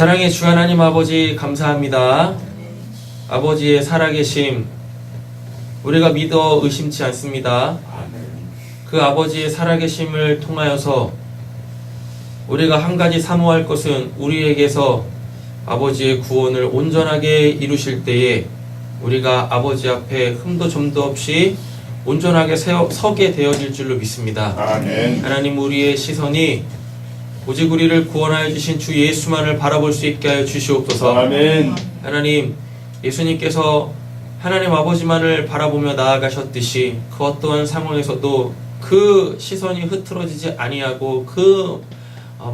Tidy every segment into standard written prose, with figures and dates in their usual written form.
사랑의 주 하나님 아버지 감사합니다. 아버지의 살아계심 우리가 믿어 의심치 않습니다. 그 아버지의 살아계심을 통하여서 우리가 한 가지 사모할 것은 우리에게서 아버지의 구원을 온전하게 이루실 때에 우리가 아버지 앞에 흠도 점도 없이 온전하게 서게 되어질 줄로 믿습니다. 아멘. 하나님, 우리의 시선이 오직 우리를 구원하여 주신 주 예수만을 바라볼 수 있게 하여 주시옵소서. 아멘. 하나님, 예수님께서 하나님 아버지만을 바라보며 나아가셨듯이 그 어떠한 상황에서도 그 시선이 흐트러지지 아니하고 그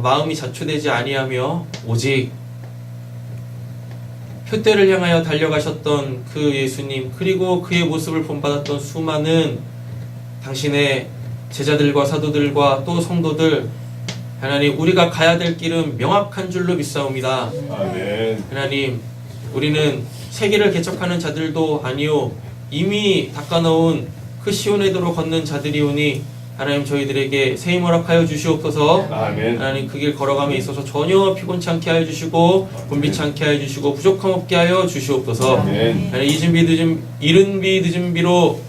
마음이 자초되지 아니하며 오직 표대를 향하여 달려가셨던 그 예수님, 그리고 그의 모습을 본받았던 수많은 당신의 제자들과 사도들과 또 성도들, 하나님, 우리가 가야 될 길은 명확한 줄로 믿사옵니다. 아멘. 하나님, 우리는 세계를 개척하는 자들도 아니요 이미 닦아놓은 그 시온의 도로 걷는 자들이오니 하나님, 저희들에게 새 힘을 허락하여 주시옵소서. 아멘. 하나님, 그 길 걸어감에 있어서 전혀 피곤치 않게 하여 주시고 곤비치 않게 하여 주시고 부족함 없게 하여 주시옵소서. 아멘. 하나님, 이른 비 늦은 비로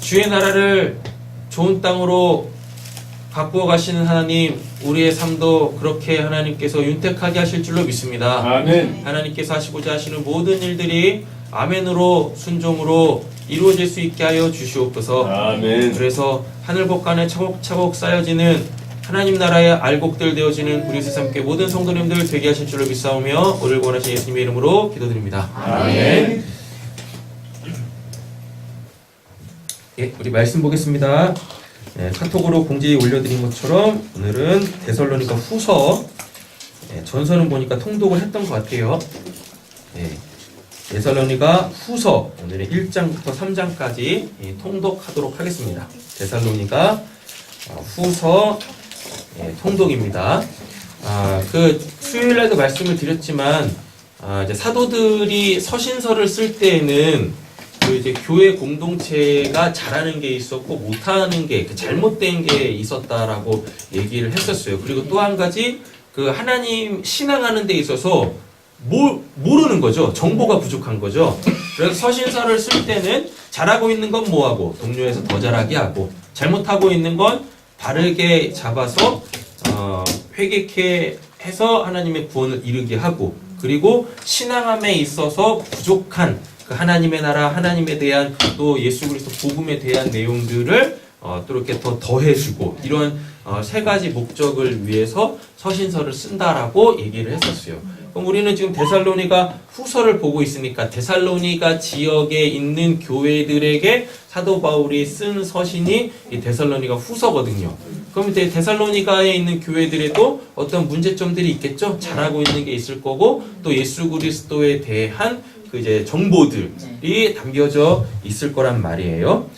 주의 나라를 좋은 땅으로 가꾸어 가시는 하나님, 우리의 삶도 그렇게 하나님께서 윤택하게 하실 줄로 믿습니다. 아멘. 하나님께서 하시고자 하시는 모든 일들이 아멘으로 순종으로 이루어질 수 있게 하여 주시옵소서. 아멘. 그래서 하늘복간에 차곡차곡 쌓여지는 하나님 나라의 알곡들 되어지는 우리 세상께 모든 성도님들 되게 하실 줄로 믿사오며 오늘 원하신 예수님의 이름으로 기도드립니다. 아멘. 예, 우리 말씀 보겠습니다. 카톡으로 공지 올려드린 것처럼 오늘은 데살로니가 후서, 전서는 보니까 통독을 했던 것 같아요. 데살로니가 후서 오늘은 1장부터 3장까지 통독하도록 하겠습니다. 데살로니가 후서 통독입니다. 그 수요일날도 말씀을 드렸지만 이제 사도들이 서신서를 쓸 때에는 그 이제 교회 공동체가 잘하는 게 있었고 못하는 게 잘못된 게 있었다라고 얘기를 했었어요. 그리고 또 한 가지 그 하나님 신앙하는 데 있어서 모르는 거죠. 정보가 부족한 거죠. 그래서 서신서를 쓸 때는 잘하고 있는 건 뭐하고 동료에서 더 잘하게 하고 잘못하고 있는 건 바르게 잡아서 회개케 해서 하나님의 구원을 이루게 하고, 그리고 신앙함에 있어서 부족한 그 하나님의 나라, 하나님에 대한 또 예수 그리스도 복음에 대한 내용들을 또 이렇게 더해주고, 이런 세 가지 목적을 위해서 서신서를 쓴다라고 얘기를 했었어요. 그럼 우리는 지금 데살로니가 후서를 보고 있으니까 데살로니가 지역에 있는 교회들에게 사도 바울이 쓴 서신이 이 데살로니가 후서거든요. 그럼 이제 데살로니가에 있는 교회들에도 어떤 문제점들이 있겠죠? 잘하고 있는 게 있을 거고, 또 예수 그리스도에 대한 그 이제 정보들이 담겨져 있을 거란 말이에요.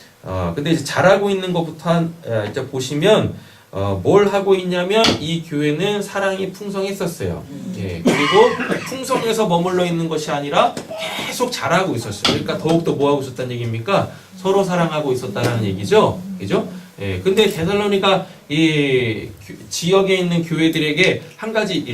근데 이제 잘하고 있는 것부터 이제 보시면 뭘 하고 있냐면 이 교회는 사랑이 풍성했었어요. 그리고 풍성해서 머물러 있는 것이 아니라 계속 잘하고 있었어요. 그러니까 더욱더 뭐 하고 있었다는 얘기입니까? 서로 사랑하고 있었다는 얘기죠. 그죠? 근데 데살로니가 이 지역에 있는 교회들에게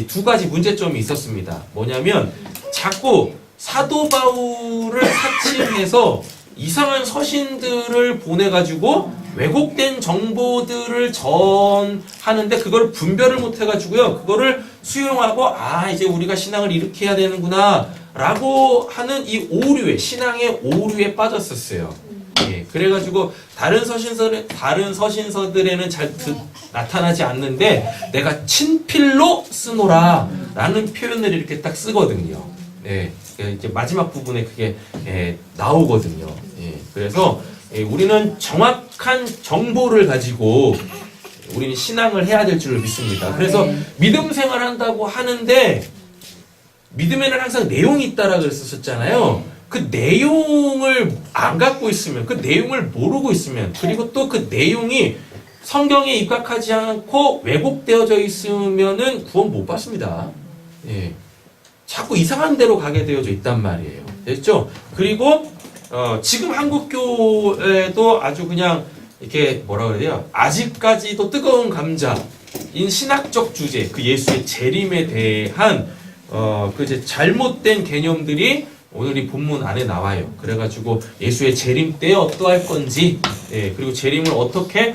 두 가지 문제점이 있었습니다. 뭐냐면 자꾸 사도 바울을 사칭해서 이상한 서신들을 보내가지고 왜곡된 정보들을 전하는데 그걸 분별을 못해가지고요, 그거를 수용하고 이제 우리가 신앙을 이렇게 해야 되는구나 라고 하는 이 오류에, 신앙의 오류에 빠졌었어요. 그래가지고 다른 서신서들에는 잘 나타나지 않는데 내가 친필로 쓰노라 라는 표현을 이렇게 딱 쓰거든요. 이제 마지막 부분에 그게 나오거든요. 그래서 우리는 정확한 정보를 가지고 우리는 신앙을 해야 될 줄로 믿습니다. 그래서 믿음 생활한다고 하는데 믿음에는 항상 내용이 있다라 그랬었잖아요. 그 내용을 안 갖고 있으면, 그 내용을 모르고 있으면, 그리고 또 그 내용이 성경에 입각하지 않고 왜곡되어져 있으면은 구원 못 받습니다. 자꾸 이상한 데로 가게 되어져 있단 말이에요. 됐죠? 그리고 지금 한국교회도 아주 그냥 이렇게 뭐라 그래야 돼요? 아직까지도 뜨거운 감자, 인 신학적 주제, 그 예수의 재림에 대한 그 이제 잘못된 개념들이 오늘 이 본문 안에 나와요. 그래가지고 예수의 재림 때 어떠할 건지, 예, 그리고 재림을 어떻게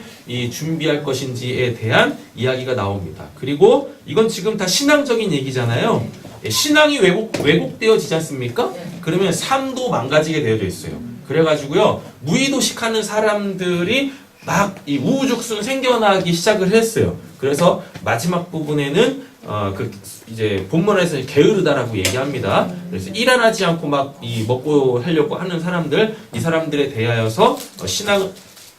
준비할 것인지에 대한 이야기가 나옵니다. 그리고 이건 지금 다 신앙적인 얘기잖아요. 예, 신앙이 왜곡되어지지 않습니까? 그러면 삶도 망가지게 되어져 있어요. 그래가지고요, 무의도식하는 사람들이 막 이 우후죽순 생겨나기 시작을 했어요. 그래서 마지막 부분에는 이제 본문에서 게으르다라고 얘기합니다. 그래서 일어나지 않고 막 먹고 하려고 하는 사람들, 이 사람들에 대하여서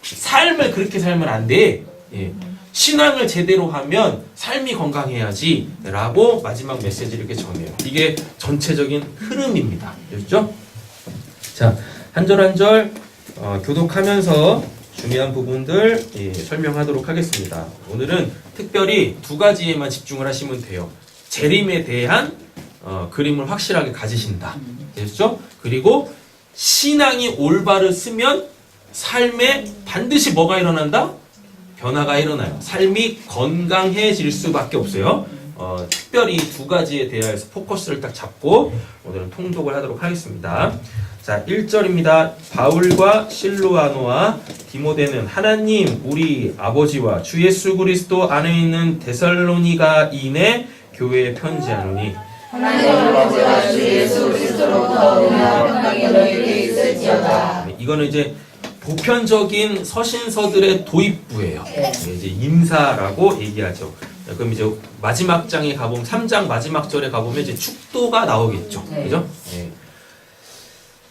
삶을 그렇게 살면 안 돼. 예. 신앙을 제대로 하면 삶이 건강해야지라고 마지막 메시지를 이렇게 전해요. 이게 전체적인 흐름입니다. 그렇죠? 자, 한 절 한 절 교독하면서 중요한 부분들 설명하도록 하겠습니다. 오늘은 특별히 두 가지에만 집중을 하시면 돼요. 재림에 대한 그림을 확실하게 가지신다. 됐죠? 그리고 신앙이 올바르 쓰면 삶에 반드시 뭐가 일어난다? 변화가 일어나요. 삶이 건강해질 수밖에 없어요. 특별히 두 가지에 대해서 포커스를 딱 잡고 오늘은 통독을 하도록 하겠습니다. 자, 1절입니다. 바울과 실루아노와 디모데는 하나님 우리 아버지와 주 예수 그리스도 안에 있는 데살로니가인의 교회에 편지하노니 하나님 아버지와 주 예수 그리스도로부터 은혜와 평강이 너희에게 있을지어다. 이거는 이제 보편적인 서신서들의 도입부예요. 이제 임사라고 얘기하죠. 그럼 이제 마지막 장에 가보면 3장 마지막 절에 가보면 이제 축도가 나오겠죠. 그죠? 네.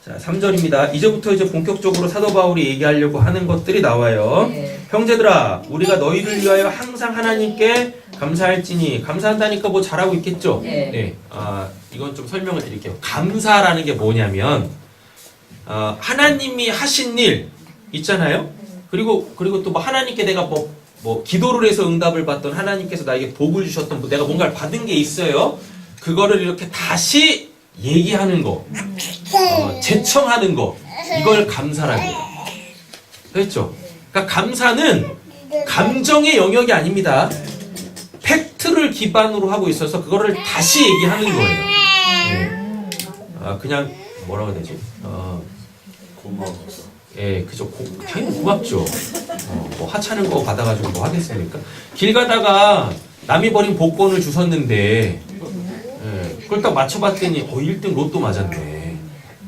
자, 3절입니다. 이제부터 이제 본격적으로 사도 바울이 얘기하려고 하는 것들이 나와요. 형제들아, 우리가 너희를 위하여 항상 하나님께 감사할지니, 감사한다니까 뭐 잘하고 있겠죠? 네. 이건 좀 설명을 드릴게요. 감사라는 게 뭐냐면, 하나님이 하신 일 있잖아요? 그리고 또 뭐 하나님께 내가 뭐 기도를 해서 응답을 받던 하나님께서 나에게 복을 주셨던 뭐 내가 뭔가를 받은 게 있어요. 그거를 이렇게 다시 얘기하는 거, 제청하는 거, 이걸 감사라고 해요. 그렇죠? 그러니까 감사는 감정의 영역이 아닙니다. 팩트를 기반으로 하고 있어서 그거를 다시 얘기하는 거예요. 그냥 뭐라고 해야 되지? 고마워서. 예, 그죠. 당연히 고맙죠. 뭐 하찮은 거 받아가지고 뭐 하겠습니까? 길 가다가 남이 버린 복권을 주셨는데, 그걸 딱 맞춰봤더니 1등 로또 맞았네.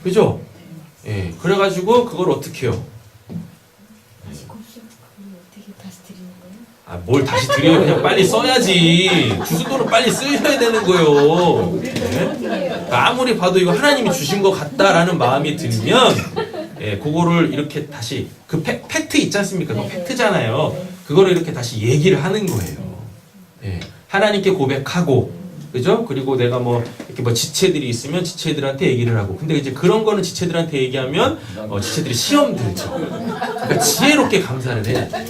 그죠? 예, 그래가지고 그걸 어떻게 해요? 뭘 다시 드려요? 그냥 빨리 써야지. 주신 돈은 빨리 쓰셔야 되는 거예요. 예? 아무리 봐도 이거 하나님이 주신 것 같다라는 마음이 들면, 그거를 이렇게 다시 그 팩트 있지 않습니까? 그 팩트잖아요. 그거를 이렇게 다시 얘기를 하는 거예요. 예, 하나님께 고백하고, 그죠? 그리고 내가 뭐 이렇게 뭐 지체들이 있으면 지체들한테 얘기를 하고, 근데 이제 그런 거는 지체들한테 얘기하면 지체들이 시험 들죠. 그러니까 지혜롭게 감사를 해야 돼.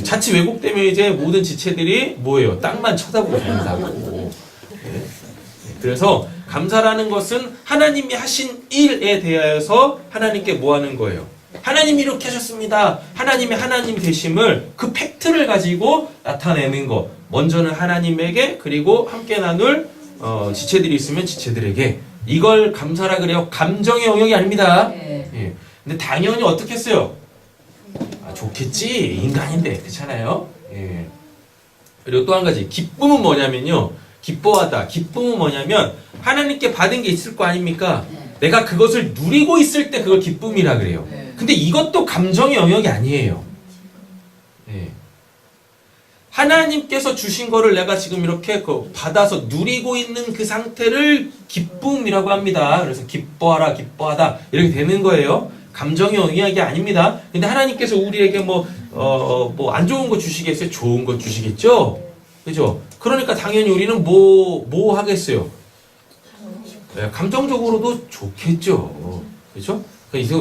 자칫 왜곡되면 이제 모든 지체들이 뭐예요? 땅만 쳐다보고 산다고. 네. 그래서 감사라는 것은 하나님이 하신 일에 대하여서 하나님께 뭐 하는 거예요? 하나님이 이렇게 하셨습니다. 하나님의 하나님 되심을 그 팩트를 가지고 나타내는 거. 먼저는 하나님에게, 그리고 함께 나눌 지체들이 있으면 지체들에게. 이걸 감사라 그래요. 감정의 영역이 아닙니다. 예. 근데 당연히 어떻게 했어요? 좋겠지. 인간인데. 그렇잖아요. 예. 그리고 또 한 가지. 기쁨은 뭐냐면요. 기뻐하다. 기쁨은 뭐냐면 하나님께 받은 게 있을 거 아닙니까? 내가 그것을 누리고 있을 때 그걸 기쁨이라 그래요. 근데 이것도 감정의 영역이 아니에요. 예. 하나님께서 주신 거를 내가 지금 이렇게 받아서 누리고 있는 그 상태를 기쁨이라고 합니다. 그래서 기뻐하라, 기뻐하다 이렇게 되는 거예요. 감정의 영역이 아닙니다. 근데 하나님께서 우리에게 뭐 안 좋은 거 주시겠어요? 좋은 거 주시겠죠? 그죠? 그러니까 당연히 우리는 뭐 하겠어요? 네, 감정적으로도 좋겠죠. 그죠?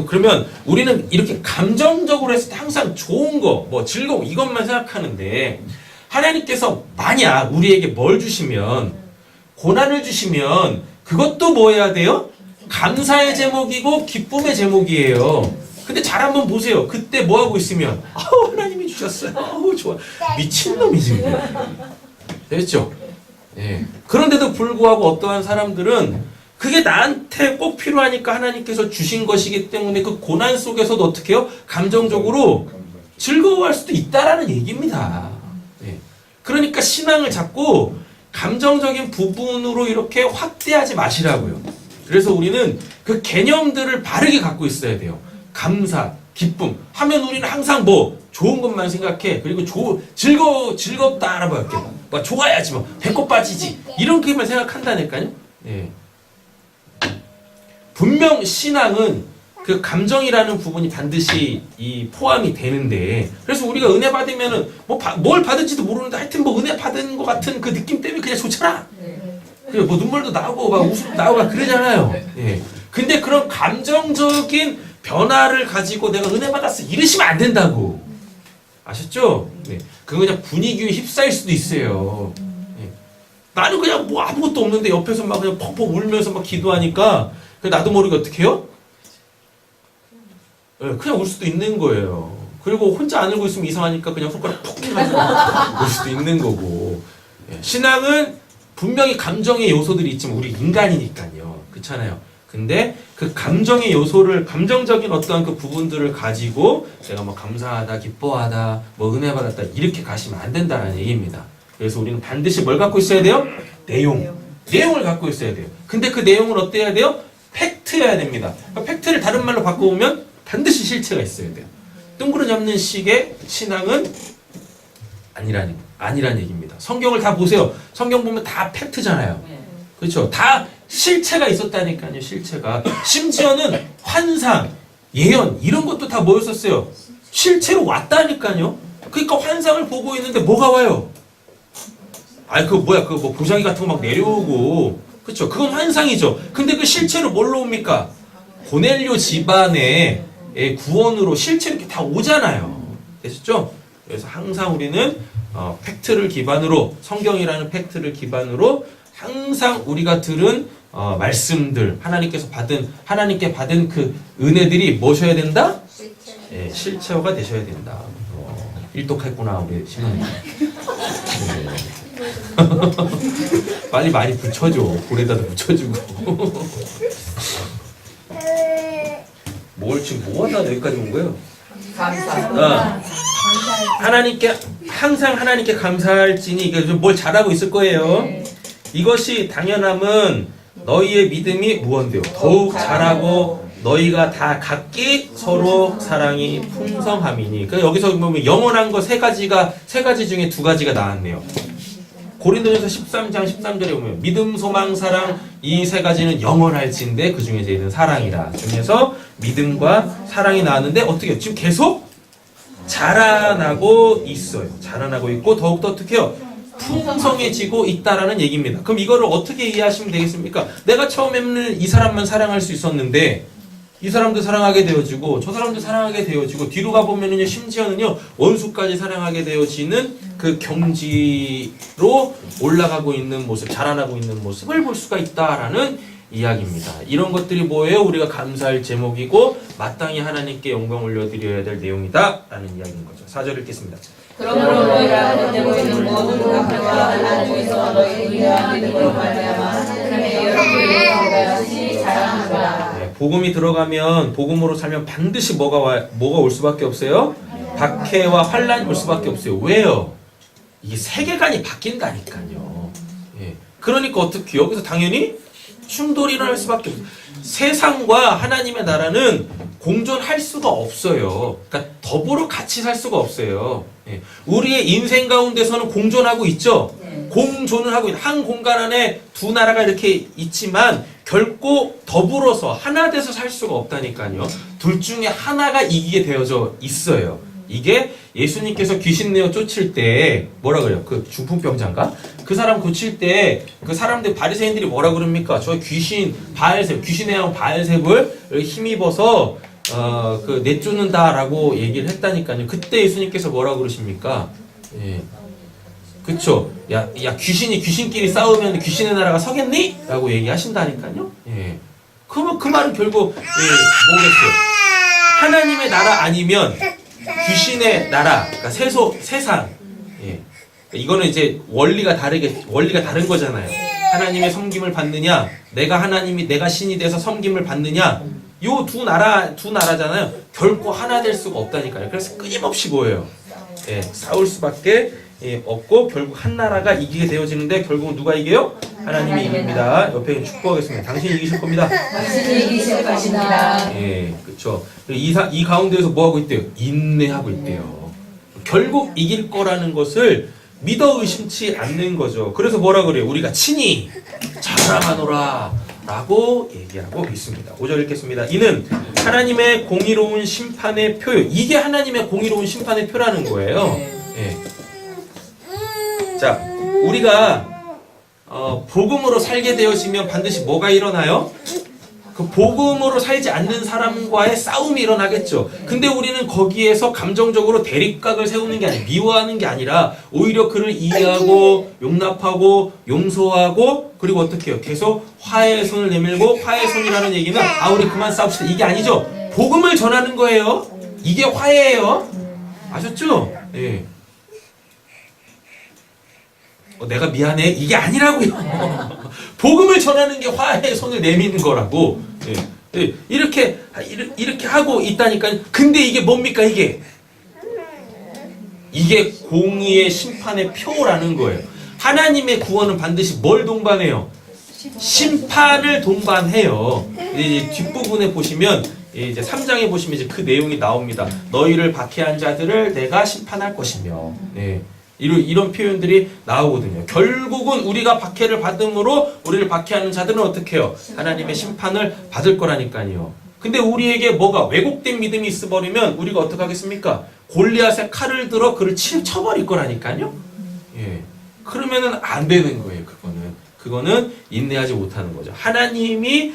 그러면 우리는 이렇게 감정적으로 했을 때 항상 좋은 거, 뭐 즐거움 이것만 생각하는데 하나님께서 만약 우리에게 뭘 주시면, 고난을 주시면 그것도 뭐 해야 돼요? 감사의 제목이고 기쁨의 제목이에요. 근데 잘 한번 보세요. 그때 뭐 하고 있으면 아우 하나님이 주셨어요. 아우 좋아. 미친놈이지. 됐죠? 예. 그런데도 불구하고 어떠한 사람들은 그게 나한테 꼭 필요하니까 하나님께서 주신 것이기 때문에 그 고난 속에서도 어떻게 해요? 감정적으로 즐거워할 수도 있다라는 얘기입니다. 예. 그러니까 신앙을 자꾸 감정적인 부분으로 이렇게 확대하지 마시라고요. 그래서 우리는 그 개념들을 바르게 갖고 있어야 돼요. 감사, 기쁨 하면 우리는 항상 뭐 좋은 것만 생각해. 그리고 즐겁다 알아봐요. 이렇게 뭐 좋아야지 뭐 배꼽 빠지지 이런 게만 생각한다니까요. 예. 분명 신앙은 그 감정이라는 부분이 반드시 이 포함이 되는데, 그래서 우리가 은혜 받으면은 뭘 받을지도 모르는데 하여튼 뭐 은혜 받은 것 같은 그 느낌 때문에 그냥 좋잖아. 그래 뭐 눈물도 나오고 막 웃음도 나오고 막 그러잖아요. 예. 근데 그런 감정적인 변화를 가지고 내가 은혜 받았어 이러시면 안 된다고. 아셨죠? 네. 그거 그냥 분위기에 휩싸일 수도 있어요. 예. 나는 그냥 뭐 아무것도 없는데 옆에서 막 그냥 펑펑 울면서 막 기도하니까 나도 모르게 어떻게 해요? 예, 그냥 울 수도 있는 거예요. 그리고 혼자 안 울고 있으면 이상하니까 그냥 손가락 푹 해가지고 울 수도 있는 거고. 예. 신앙은 분명히 감정의 요소들이 있지만 우리 인간이니까요. 그렇잖아요. 근데 그 감정의 요소를, 감정적인 어떠한 그 부분들을 가지고 내가 뭐 감사하다, 기뻐하다, 뭐 은혜 받았다 이렇게 가시면 안 된다는 얘기입니다. 그래서 우리는 반드시 뭘 갖고 있어야 돼요? 내용을 갖고 있어야 돼요. 근데 그 내용은 어때야 돼요? 팩트여야 됩니다. 팩트를 다른 말로 바꿔보면 반드시 실체가 있어야 돼요. 둥그러니 없는 식의 신앙은 아니라는 얘기입니다. 성경을 다 보세요. 성경 보면 다 팩트잖아요. 그렇죠? 다 실체가 있었다니까요. 실체가. 심지어는 환상, 예언 이런 것도 다 뭐였었어요? 실체로 왔다니까요. 그러니까 환상을 보고 있는데 뭐가 와요? 그거 뭐 보자기 같은 거 막 내려오고, 그렇죠? 그건 환상이죠. 근데 그 실체로 뭘로 옵니까? 고넬료 집안의 구원으로 실체로 이렇게 다 오잖아요. 되셨죠? 그래서 항상 우리는 팩트를 기반으로, 성경이라는 팩트를 기반으로 항상 우리가 들은 말씀들, 하나님께 받은 그 은혜들이 뭐셔야 된다? 예, 실체화가 되셔야 된다. 일독했구나 우리 신혼이. 빨리 많이 붙여줘. 볼에다도 붙여주고. 뭘 지금 뭐하다 여기까지 온 거예요? 감사. 항상 하나님께 감사할지니 이게 뭘 잘하고 있을 거예요. 이것이 당연함은 너희의 믿음이 무언데요? 더욱 잘하고 너희가 다 각기 서로 사랑이 풍성함이니. 그러니까 여기서 보면 영원한 거 세 가지 중에 두 가지가 나왔네요. 고린도전서 13장 13절에 보면 믿음, 소망, 사랑 이 세 가지는 영원할진데 그 중에 제일은 사랑이라. 중에서 믿음과 사랑이 나왔는데 어떻게 지금 계속 자라나고 있어요. 자라나고 있고 더욱더 어떻게 해요? 풍성해지고 있다라는 얘기입니다. 그럼 이거를 어떻게 이해하시면 되겠습니까? 내가 처음에는 이 사람만 사랑할 수 있었는데 이 사람도 사랑하게 되어지고 저 사람도 사랑하게 되어지고 뒤로 가보면은요 심지어는요 원수까지 사랑하게 되어지는 그 경지로 올라가고 있는 모습, 자라나고 있는 모습을 볼 수가 있다라는 이야기입니다. 이런 것들이 뭐예요? 우리가 감사할 제목이고 마땅히 하나님께 영광 올려드려야 될 내용이다라는 이야기인 거죠. 4절 읽겠습니다. 그러므로 너희가 가지고 있는 모든 감사와 하나님 중에서 너희 위대한 믿음으로 말미암아 하나님의 여러분의 감사시 자랑하라. 복음이 들어가면 복음으로 살면 반드시 뭐가 올 수밖에 없어요? 박해와 환란이 올 수밖에 없어요. 왜요? 이게 세계관이 바뀐다니까요. 예. 그러니까 어떻게 여기서 당연히 충돌이 일어날 수밖에 없어요. 세상과 하나님의 나라는 공존할 수가 없어요. 그러니까 더불어 같이 살 수가 없어요. 예. 우리의 인생 가운데서는 공존하고 있죠. 공존을 하고 있는 한 공간 안에 두 나라가 이렇게 있지만 결코 더불어서 하나 돼서 살 수가 없다니까요. 둘 중에 하나가 이기게 되어져 있어요. 이게 예수님께서 귀신 내어 쫓을 때 뭐라 그래요? 그 중풍병자인가? 그 사람 고칠 때 그 사람들 바리새인들이 뭐라 그럽니까? 저 귀신에 의한 바알셉을 힘입어서 그 내쫓는다라고 얘기를 했다니까요. 그때 예수님께서 뭐라 그러십니까? 예. 그쵸? 야 귀신끼리 싸우면 귀신의 나라가 서겠니? 라고 얘기하신다니까요. 예. 그러면 그 말은 결국 뭐겠어요? 하나님의 나라 아니면 귀신의 나라, 그러니까 세상. 예. 이거는 이제 원리가 다른 거잖아요. 하나님의 섬김을 받느냐, 내가 신이 돼서 섬김을 받느냐, 요 두 나라잖아요. 결코 하나 될 수가 없다니까요. 그래서 끊임없이 뭐예요? 예, 싸울 수밖에 없고 결국 한 나라가 이기게 되어지는데 결국 누가 이겨요? 하나님이 이깁니다. 옆에 축복하겠습니다. 당신이 이기실 겁니다. 당신이 이기실 것이다. 예, 그렇죠. 이 가운데에서 뭐 하고 있대요? 인내하고 있대요. 결국 이길 거라는 것을 믿어 의심치 않는 거죠. 그래서 뭐라 그래요? 우리가 친히 자랑하노라 라고 얘기하고 있습니다. 5절 읽겠습니다. 이는 하나님의 공의로운 심판의 표요. 이게 하나님의 공의로운 심판의 표라는 거예요. 예. 자, 우리가 복음으로 살게 되어지면 반드시 뭐가 일어나요? 그 복음으로 살지 않는 사람과의 싸움이 일어나겠죠. 근데 우리는 거기에서 감정적으로 대립각을 세우는 게 아니라 미워하는 게 아니라 오히려 그를 이해하고 용납하고 용서하고 그리고 어떻게 해요? 계속 화해의 손을 내밀고 화해의 손이라는 얘기는 우리 그만 싸웁시다 이게 아니죠. 복음을 전하는 거예요. 이게 화해예요. 아셨죠? 예. 내가 미안해 이게 아니라고요. 복음을 전하는 게 화해의 손을 내미는 거라고. 예. 예. 이렇게 하고 있다니까. 근데 이게 뭡니까 이게? 이게 공의의 심판의 표라는 거예요. 하나님의 구원은 반드시 뭘 동반해요? 심판을 동반해요. 이제 뒷부분에 보시면 이제 3장에 보시면 이제 그 내용이 나옵니다. 너희를 박해한 자들을 내가 심판할 것이며. 네. 이런 표현들이 나오거든요. 결국은 우리가 박해를 받음으로 우리를 박해하는 자들은 어떻게 해요? 하나님의 심판을 받을 거라니까요. 근데 우리에게 뭐가 왜곡된 믿음이 있어버리면 우리가 어떻게 하겠습니까? 골리앗의 칼을 들어 그를 쳐버릴 거라니까요. 예. 그러면은 안 되는 거예요. 그거는 인내하지 못하는 거죠. 하나님이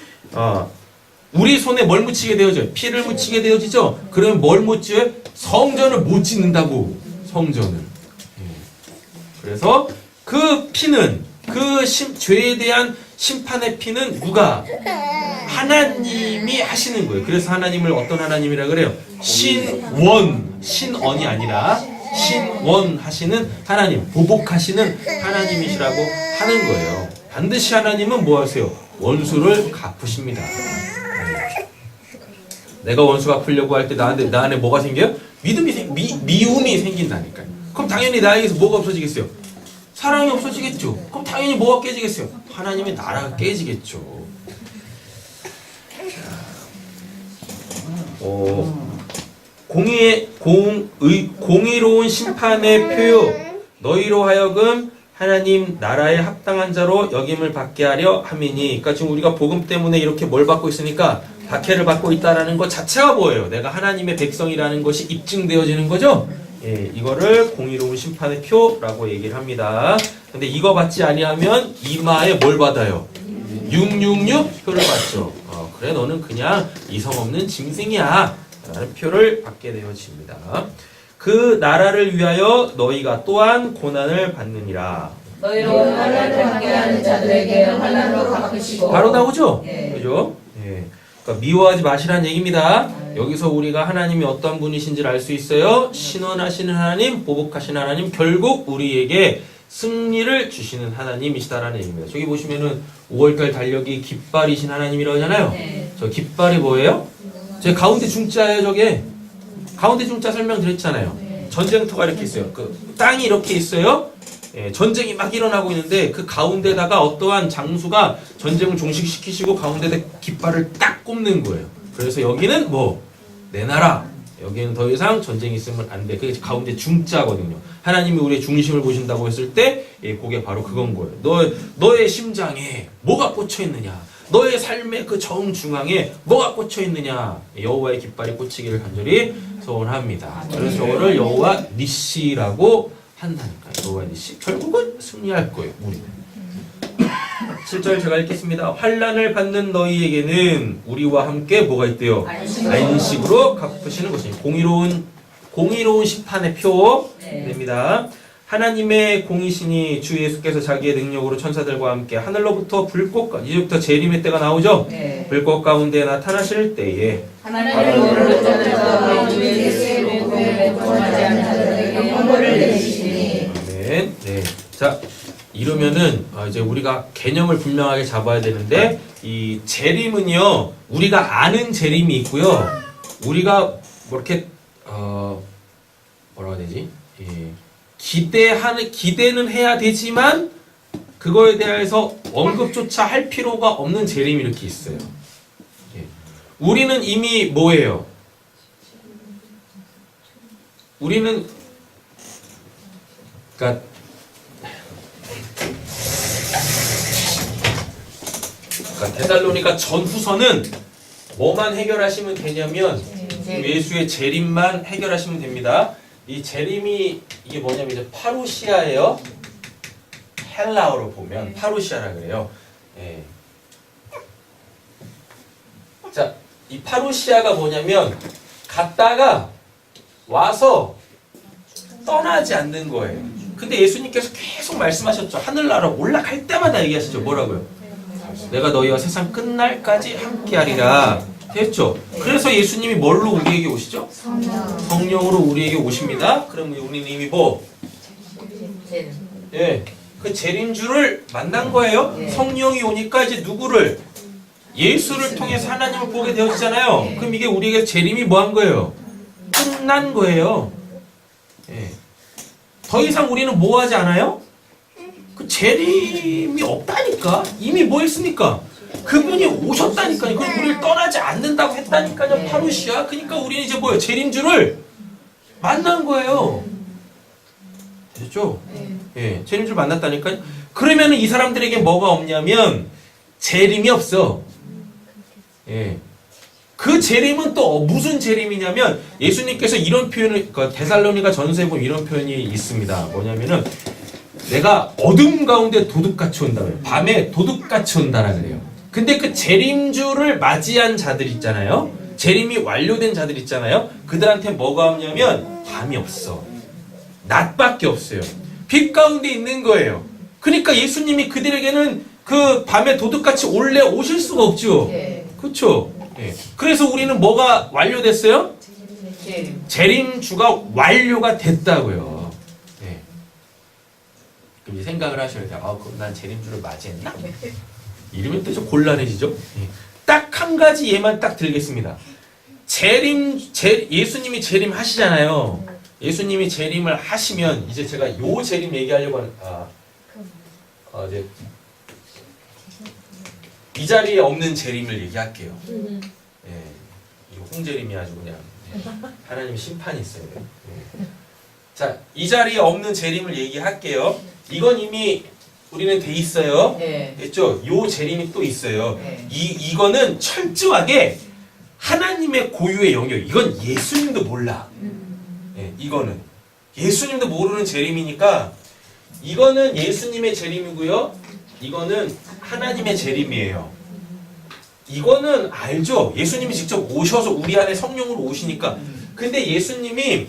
우리 손에 뭘 묻히게 되어져요? 피를 묻히게 되어지죠? 그러면 뭘 묻혀요? 성전을 못 짓는다고. 성전을. 그래서 그 피는 죄에 대한 심판의 피는 누가? 하나님이 하시는 거예요. 그래서 하나님을 어떤 하나님이라 그래요? 신원이 아니라 신원 하시는 하나님, 보복하시는 하나님이시라고 하는 거예요. 반드시 하나님은 뭐 하세요? 원수를 갚으십니다. 내가 원수 갚으려고 할 때 나 안에 뭐가 생겨요? 미움이 생긴다니까요. 그럼 당연히 나에게서 뭐가 없어지겠어요? 사랑이 없어지겠죠. 그럼 당연히 뭐가 깨지겠어요? 하나님의 나라가 깨지겠죠. 공의로운 심판의 표요. 너희로 하여금 하나님 나라에 합당한 자로 여김을 받게 하려 함이니. 그러니까 지금 우리가 복음 때문에 이렇게 뭘 받고 있으니까 박해를 받고 있다라는 것 자체가 뭐예요? 내가 하나님의 백성이라는 것이 입증되어지는 거죠. 예, 이거를 공의로운 심판의 표라고 얘기를 합니다. 근데 이거 받지 아니하면 이마에 뭘 받아요? 666 표를 받죠. 그래 너는 그냥 이성 없는 짐승이야 라는 표를 받게 되어집니다. 그 나라를 위하여 너희가 또한 고난을 받느니라. 너희로 환난을 받게 하는 자들에게 환난으로 갚으시고. 바로 나오죠? 예. 그죠? 예. 그러니까 미워하지 마시라는 얘기입니다. 여기서 우리가 하나님이 어떤 분이신지를 알 수 있어요. 신원하시는 하나님, 보복하시는 하나님, 결국 우리에게 승리를 주시는 하나님이시다라는 얘기입니다. 저기 보시면은 5월달 달력이 깃발이신 하나님이라고 하잖아요. 네. 저 깃발이 뭐예요? 저 가운데 중자예요, 저게. 가운데 중자 설명드렸잖아요. 네. 전쟁터가 이렇게 있어요. 그 땅이 이렇게 있어요. 예, 전쟁이 막 일어나고 있는데 그 가운데다가 어떠한 장수가 전쟁을 종식시키시고 가운데다 깃발을 딱 꼽는 거예요. 그래서 여기는 뭐 내 나라. 여기는 더 이상 전쟁이 있으면 안 돼. 그게 가운데 중자거든요. 하나님이 우리의 중심을 보신다고 했을 때 그게 바로 그건 거예요. 너의 심장에 뭐가 꽂혀 있느냐? 너의 삶의 그 정중앙에 뭐가 꽂혀 있느냐? 여호와의 깃발이 꽂히기를 간절히 소원합니다. 그래서 저거를 여호와 니시라고 한다니까요. 여호와 니시. 결국은 승리할 거예요. 우리는. 7절 제가 읽겠습니다. 환난을 받는 너희에게는 우리와 함께 뭐가 있대요? 안식으로 갚으시는 것이니 공의로운 심판의 표 됩니다. 하나님의 공이시니 주 예수께서 자기의 능력으로 천사들과 함께 하늘로부터 불꽃 이제부터 재림의 때가 나오죠. 네. 불꽃 가운데 나타나실 때에 하나님의 모르는 자들과 주 예수의 복음을 전하지 않는 자들에게 형벌을 내리시니. 아멘. 네. 자, 이러면은 이제 우리가 개념을 분명하게 잡아야 되는데 이 재림은요 우리가 아는 재림이 있고요. 우리가 뭐 이렇게 뭐라고 해야 되지? 기대는 해야 되지만 그거에 대해서 언급조차 할 필요가 없는 재림이 이렇게 있어요. 예. 우리는 이미 뭐예요? 우리는 그러니까 데살로니가 전후서는 뭐만 해결하시면 되냐면 예수의 재림만 해결하시면 됩니다. 이 재림이 이게 뭐냐면 이제 파루시아예요. 헬라어로 보면 파루시아라 그래요. 예. 자, 이 파루시아가 뭐냐면 갔다가 와서 떠나지 않는 거예요. 근데 예수님께서 계속 말씀하셨죠. 하늘나라 올라갈 때마다 얘기하시죠. 뭐라고요? 내가 너희와 세상 끝날까지 함께하리라. 됐죠? 그래서 예수님이 뭘로 우리에게 오시죠? 성령으로 우리에게 오십니다. 그럼 우리는 이미 뭐? 예, 그 재림주를 만난 거예요. 성령이 오니까 이제 누구를? 예수를 통해서 하나님을 보게 되어지잖아요. 그럼 이게 우리에게 재림이 뭐 한 거예요? 끝난 거예요. 예. 더 이상 우리는 뭐 하지 않아요? 그 재림이 없다니까. 이미 뭐 했습니까? 그분이 오셨다니까요. 그럼 우리를 떠나지 않는다고 했다니까요. 파루시아. 그러니까 우리는 이제 뭐예요? 재림주를 만난 거예요. 됐죠? 예, 재림주를 만났다니까요. 그러면은 이 사람들에게 뭐가 없냐면 재림이 없어. 예. 그 재림은 또 무슨 재림이냐면 예수님께서 이런 표현을 데살로니가 전서에 보면 이런 표현이 있습니다. 뭐냐면은 내가 어둠 가운데 도둑같이 온다고요. 밤에 도둑같이 온다라 그래요. 근데 그 재림주를 맞이한 자들 있잖아요. 재림이 완료된 자들 있잖아요. 그들한테 뭐가 없냐면 밤이 없어. 낮밖에 없어요. 빛 가운데 있는 거예요. 그러니까 예수님이 그들에게는 그 밤에 도둑같이 올래 오실 수가 없죠. 그렇죠? 네. 그래서 우리는 뭐가 완료됐어요? 재림주가 완료가 됐다고요. 네. 그럼 이제 생각을 하셔야 돼요. 그럼 난 재림주를 맞이했나? 이러면 또 좀 곤란해지죠. 네. 딱 한 가지 예만 딱 들겠습니다. 예수님이 재림 하시잖아요. 예수님이 재림을 하시면 이제 제가 요 재림 얘기하려고 하는 이제 이 자리에 없는 재림을 얘기할게요. 예, 이거 홍재림이 아주 그냥 하나님 심판이 있어요. 예. 자, 이 자리에 없는 재림을 얘기할게요. 이건 이미 우리는 돼 있어요. 됐죠? 요 재림이 또 있어요. 이거는 철저하게 하나님의 고유의 영역. 이건 예수님도 몰라. 예, 이거는 예수님도 모르는 재림이니까 이거는 예수님의 재림이고요. 이거는 하나님의 재림이에요. 이거는 알죠? 예수님이 직접 오셔서 우리 안에 성령으로 오시니까. 근데 예수님이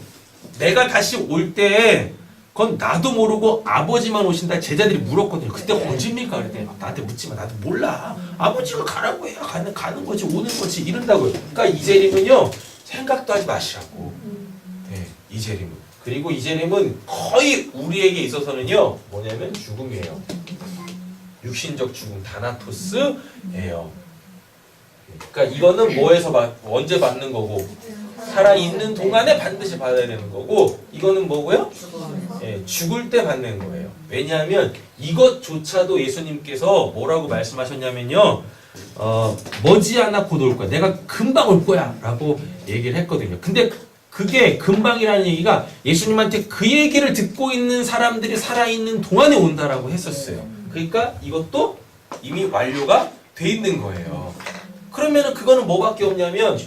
내가 다시 올 때 그건 나도 모르고 아버지만 오신다 제자들이 물었거든요. 그때 언제입니까? 그랬더니 나한테 묻지 마. 나도 몰라. 아버지가 가라고 해야 가는 거지 오는 거지 이런다고요. 그러니까 이 재림은요. 생각도 하지 마시라고. 네, 이 재림은. 그리고 이 재림은 거의 우리에게 있어서는요. 뭐냐면 죽음이에요. 육신적 죽음, 다나토스예요. 그러니까 이거는 뭐에서 언제 받는 거고 살아있는 동안에 반드시 받아야 되는 거고 이거는 뭐고요? 예, 죽을 때 받는 거예요. 왜냐하면 이것조차도 예수님께서 뭐라고 말씀하셨냐면요. 머지않아 곧 올 거야. 내가 금방 올 거야 라고 얘기를 했거든요. 근데 그게 금방이라는 얘기가 예수님한테 그 얘기를 듣고 있는 사람들이 살아있는 동안에 온다라고 했었어요. 그러니까 이것도 이미 완료가 돼 있는 거예요. 그러면은 그거는 뭐밖에 없냐면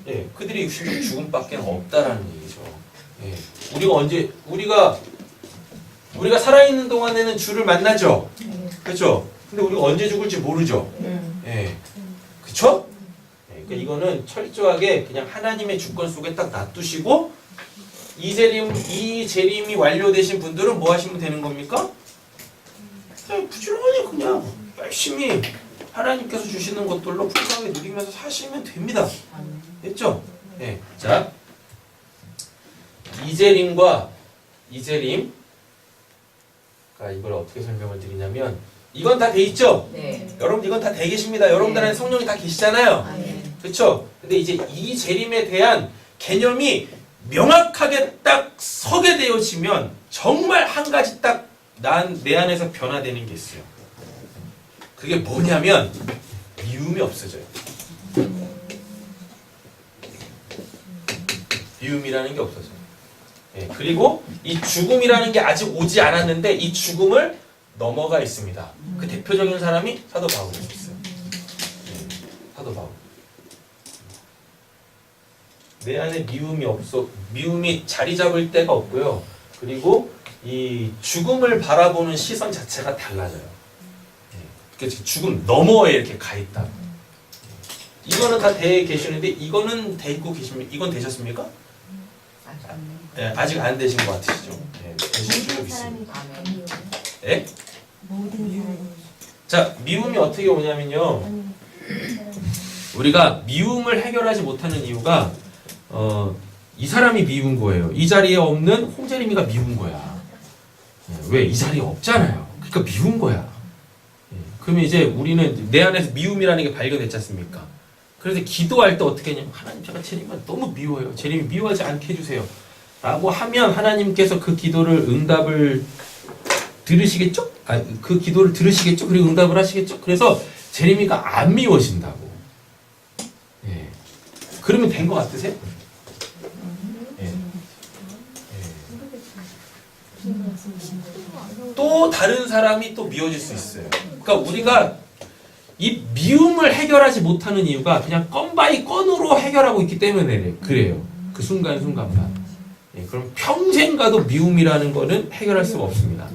예, 그들의 육신적 죽음밖에 없다라는 얘기죠. 예, 우리가 살아있는 동안에는 주를 만나죠. 그렇죠? 근데 우리가 언제 죽을지 모르죠. 예, 그렇죠? 예, 그러니까 이거는 철저하게 그냥 하나님의 주권 속에 딱 놔두시고 이 재림이 완료되신 분들은 뭐 하시면 되는 겁니까? 그냥 부지런히 그냥 열심히 하나님께서 주시는 것들로 풍성하게 누리면서 사시면 됩니다. 됐죠? 네. 자, 이재림과 이재림. 그러니까 이걸 어떻게 설명을 드리냐면 이건 다 돼 있죠? 네. 여러분 이건 다 돼 계십니다. 여러분들 안에 성령이 다 계시잖아요. 네. 그렇죠? 근데 이제 이 재림에 대한 개념이 명확하게 딱 서게 되어지면 정말 한 가지 딱 내 안에서 변화되는 게 있어요. 그게 뭐냐면 미움이 없어져요. 미움이라는 게 없어져요. 예, 그리고 이 죽음이라는 게 아직 오지 않았는데 이 죽음을 넘어가 있습니다. 그 대표적인 사람이 사도 바울이었어요. 예, 사도 바울. 내 안에 미움이 자리 잡을 데가 없고요. 그리고 이 죽음을 바라보는 시선 자체가 달라져요. 그러니까 죽음 너머에 이렇게 가 있다. 이거는 다 돼 계시는데 이거는 돼 있고 계십니까? 이건 되셨습니까? 네, 아직 안 되신 것 같으시죠? 네, 되실 줄 믿습니다. 네? 자, 미움이 어떻게 오냐면요. 우리가 미움을 해결하지 못하는 이유가 이 사람이 미운 거예요. 이 자리에 없는 홍재림이가 미운 거야. 왜? 이 자리에 없잖아요. 그러니까 미운 거야. 그러면 이제 우리는 내 안에서 미움이라는 게 발견했지 않습니까? 그래서 기도할 때 어떻게 하냐면 하나님 제가 재림이 너무 미워요. 재림이 미워하지 않게 해주세요. 라고 하면 하나님께서 그 기도를 응답을 들으시겠죠? 그 기도를 들으시겠죠? 그리고 응답을 하시겠죠? 그래서 재림이가 안 미워진다고. 예. 그러면 된 것 같으세요? 예. 또 다른 사람이 또 미워질 수 있어요. 그러니까 우리가 이 미움을 해결하지 못하는 이유가 그냥 건 바이 건으로 해결하고 있기 때문에 그래요. 그 순간순간만. 예, 그럼 평생 가도 미움이라는 거는 해결할 수가 없습니다.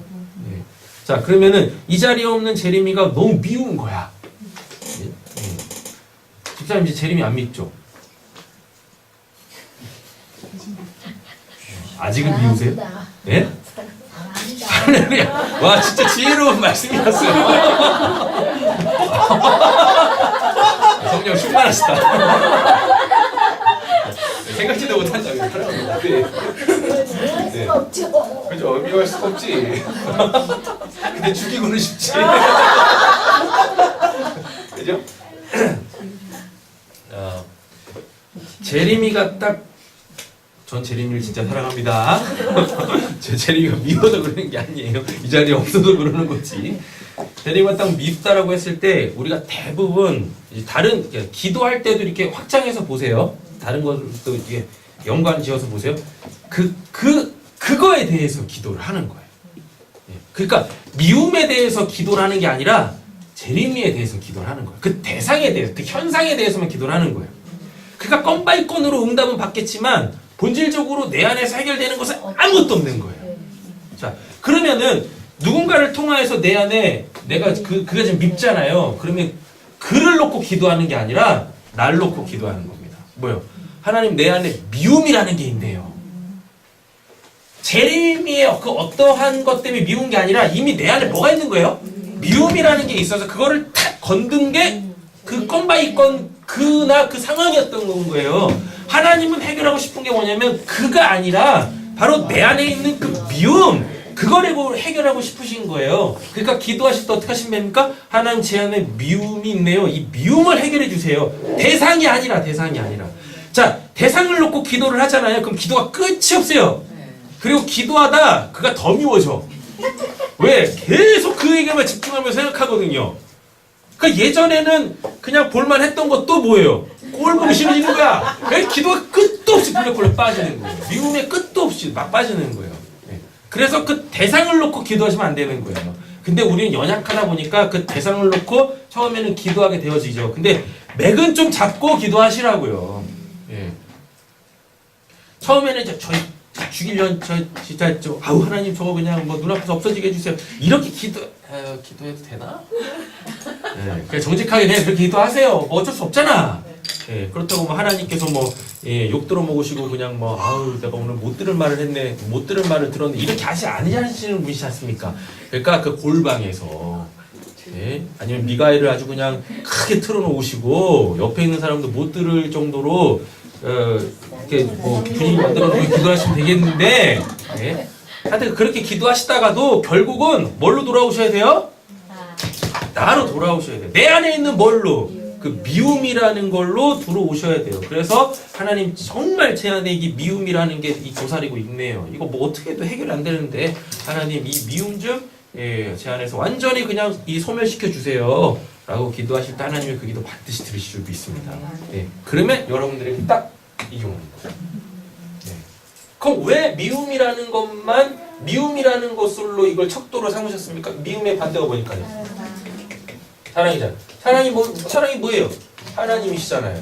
예. 자, 그러면은 이 자리에 없는 재림이가 너무 미운 거야. 예? 예. 집사님 이제 재림이 안 믿죠? 아직은 미우세요? 예? 할렐루야. 와, 진짜 지혜로운 말씀이었어요. 성령 충만하시다. 생각지도 못한 점이 사랑합니다. 네. 네. 그죠? 미워할 수가 없지. 근데 죽이고는 싶지. 그죠? 제리미가 딱 전 제리미를 진짜 사랑합니다. 제 제리미가 미워서 그러는 게 아니에요. 이 자리에 없어서 그러는 거지. 제리미가 딱 밉다라고 했을 때 우리가 대부분 다른 기도할 때도 이렇게 확장해서 보세요. 다른 것도 이렇게 연관 지어서 보세요. 그거에 대해서 기도를 하는 거예요. 그러니까 미움에 대해서 기도를 하는 게 아니라 제리미에 대해서 기도를 하는 거예요. 그 대상에 대해서, 그 현상에 대해서만 기도를 하는 거예요. 그러니까 건 바이 건으로 응답은 받겠지만 본질적으로 내 안에서 해결되는 것은 아무것도 없는 거예요. 자, 그러면은 누군가를 통하여서 내 안에 내가 그가 지금 밉잖아요. 그러면 그를 놓고 기도하는 게 아니라 날 놓고 기도하는 겁니다. 뭐요? 하나님 내 안에 미움이라는 게 있네요. 제리미의 그 어떠한 것 때문에 미운 게 아니라 이미 내 안에 뭐가 있는 거예요? 미움이라는 게 있어서 그거를 탁 건든 게 그 건바이 건 그 상황이었던 거예요. 하나님은 해결하고 싶은 게 뭐냐면 그가 아니라 바로 내 안에 있는 그 미움, 그거를 해결하고 싶으신 거예요. 그러니까 기도하실 때 어떻게 하시면 됩니까? 하나님 제 안에 미움이 있네요. 이 미움을 해결해 주세요. 대상이 아니라. 자, 대상을 놓고 기도를 하잖아요. 그럼 기도가 끝이 없어요. 그리고 기도하다 그가 더 미워져. 왜? 계속 그에게만 집중하면서 생각하거든요. 그러니까 예전에는 그냥 볼만 했던 것도 뭐예요? 꼴 보기 싫어지는 거야. 기도가 끝도 없이 꿀럭꿀럭 빠지는 거예요. 미움에 끝도 없이 막 빠지는 거예요. 그래서 그 대상을 놓고 기도하시면 안 되는 거예요. 근데 우리는 연약하다 보니까 그 대상을 놓고 처음에는 기도하게 되어지죠. 근데 맥은 좀 잡고 기도하시라고요. 예. 처음에는 죽이려는 진짜 아우 하나님 저거 그냥 뭐 눈앞에서 없어지게 해주세요. 이렇게 기도해도 되나? 네, 그냥 정직하게 그냥 그렇게 기도하세요. 뭐 어쩔 수 없잖아. 예, 그렇다고 뭐 하나님께서 뭐 욕 들어먹으시고 그냥 뭐 아우 내가 오늘 못 들을 말을 했네, 못 들을 말을 들었네 이렇게 하시는 분이지 않습니까? 그러니까 그 골방에서 예, 아니면 미가엘을 아주 그냥 크게 틀어놓으시고 옆에 있는 사람도 못 들을 정도로 이렇게 뭐 분위기 만들어놓고 기도하시면 되겠는데, 예? 하여튼 그렇게 기도하시다가도 결국은 뭘로 돌아오셔야 돼요? 나로 돌아오셔야 돼요. 내 안에 있는 뭘로? 그 미움이라는 걸로 들어오셔야 돼요. 그래서 하나님 정말 제 안에 이 미움이라는 게 이 고사리고 있네요. 이거 뭐 어떻게 해도 해결 안 되는데 하나님 이 미움 좀 제 안에서 완전히 그냥 이 소멸시켜 주세요. 라고 기도하실 때 하나님이 그 기도 반드시 들으실 줄 믿습니다. 예. 그러면 여러분들에게 딱 이게 오는 거예요. 예. 그럼 왜 미움이라는 것으로 이걸 척도로 삼으셨습니까? 미움의 반대가 뭐니까요? 사랑이잖아요. 사랑이 뭐예요? 하나님이시잖아요.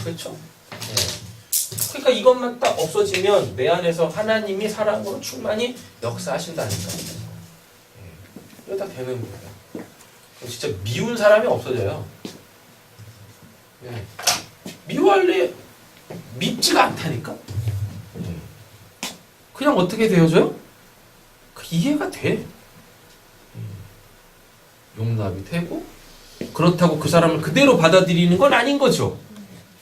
그렇죠? 예. 그러니까 이것만 딱 없어지면 내 안에서 하나님이 사랑으로 충만히 역사하신다니까요. 이거 다 되는 거예요. 진짜 미운 사람이 없어져요. 예. 미워할래 밉지가 않다니까. 예. 그냥 어떻게 되어져요? 이해가 돼. 용납이 되고 그렇다고 그 사람을 그대로 받아들이는 건 아닌 거죠.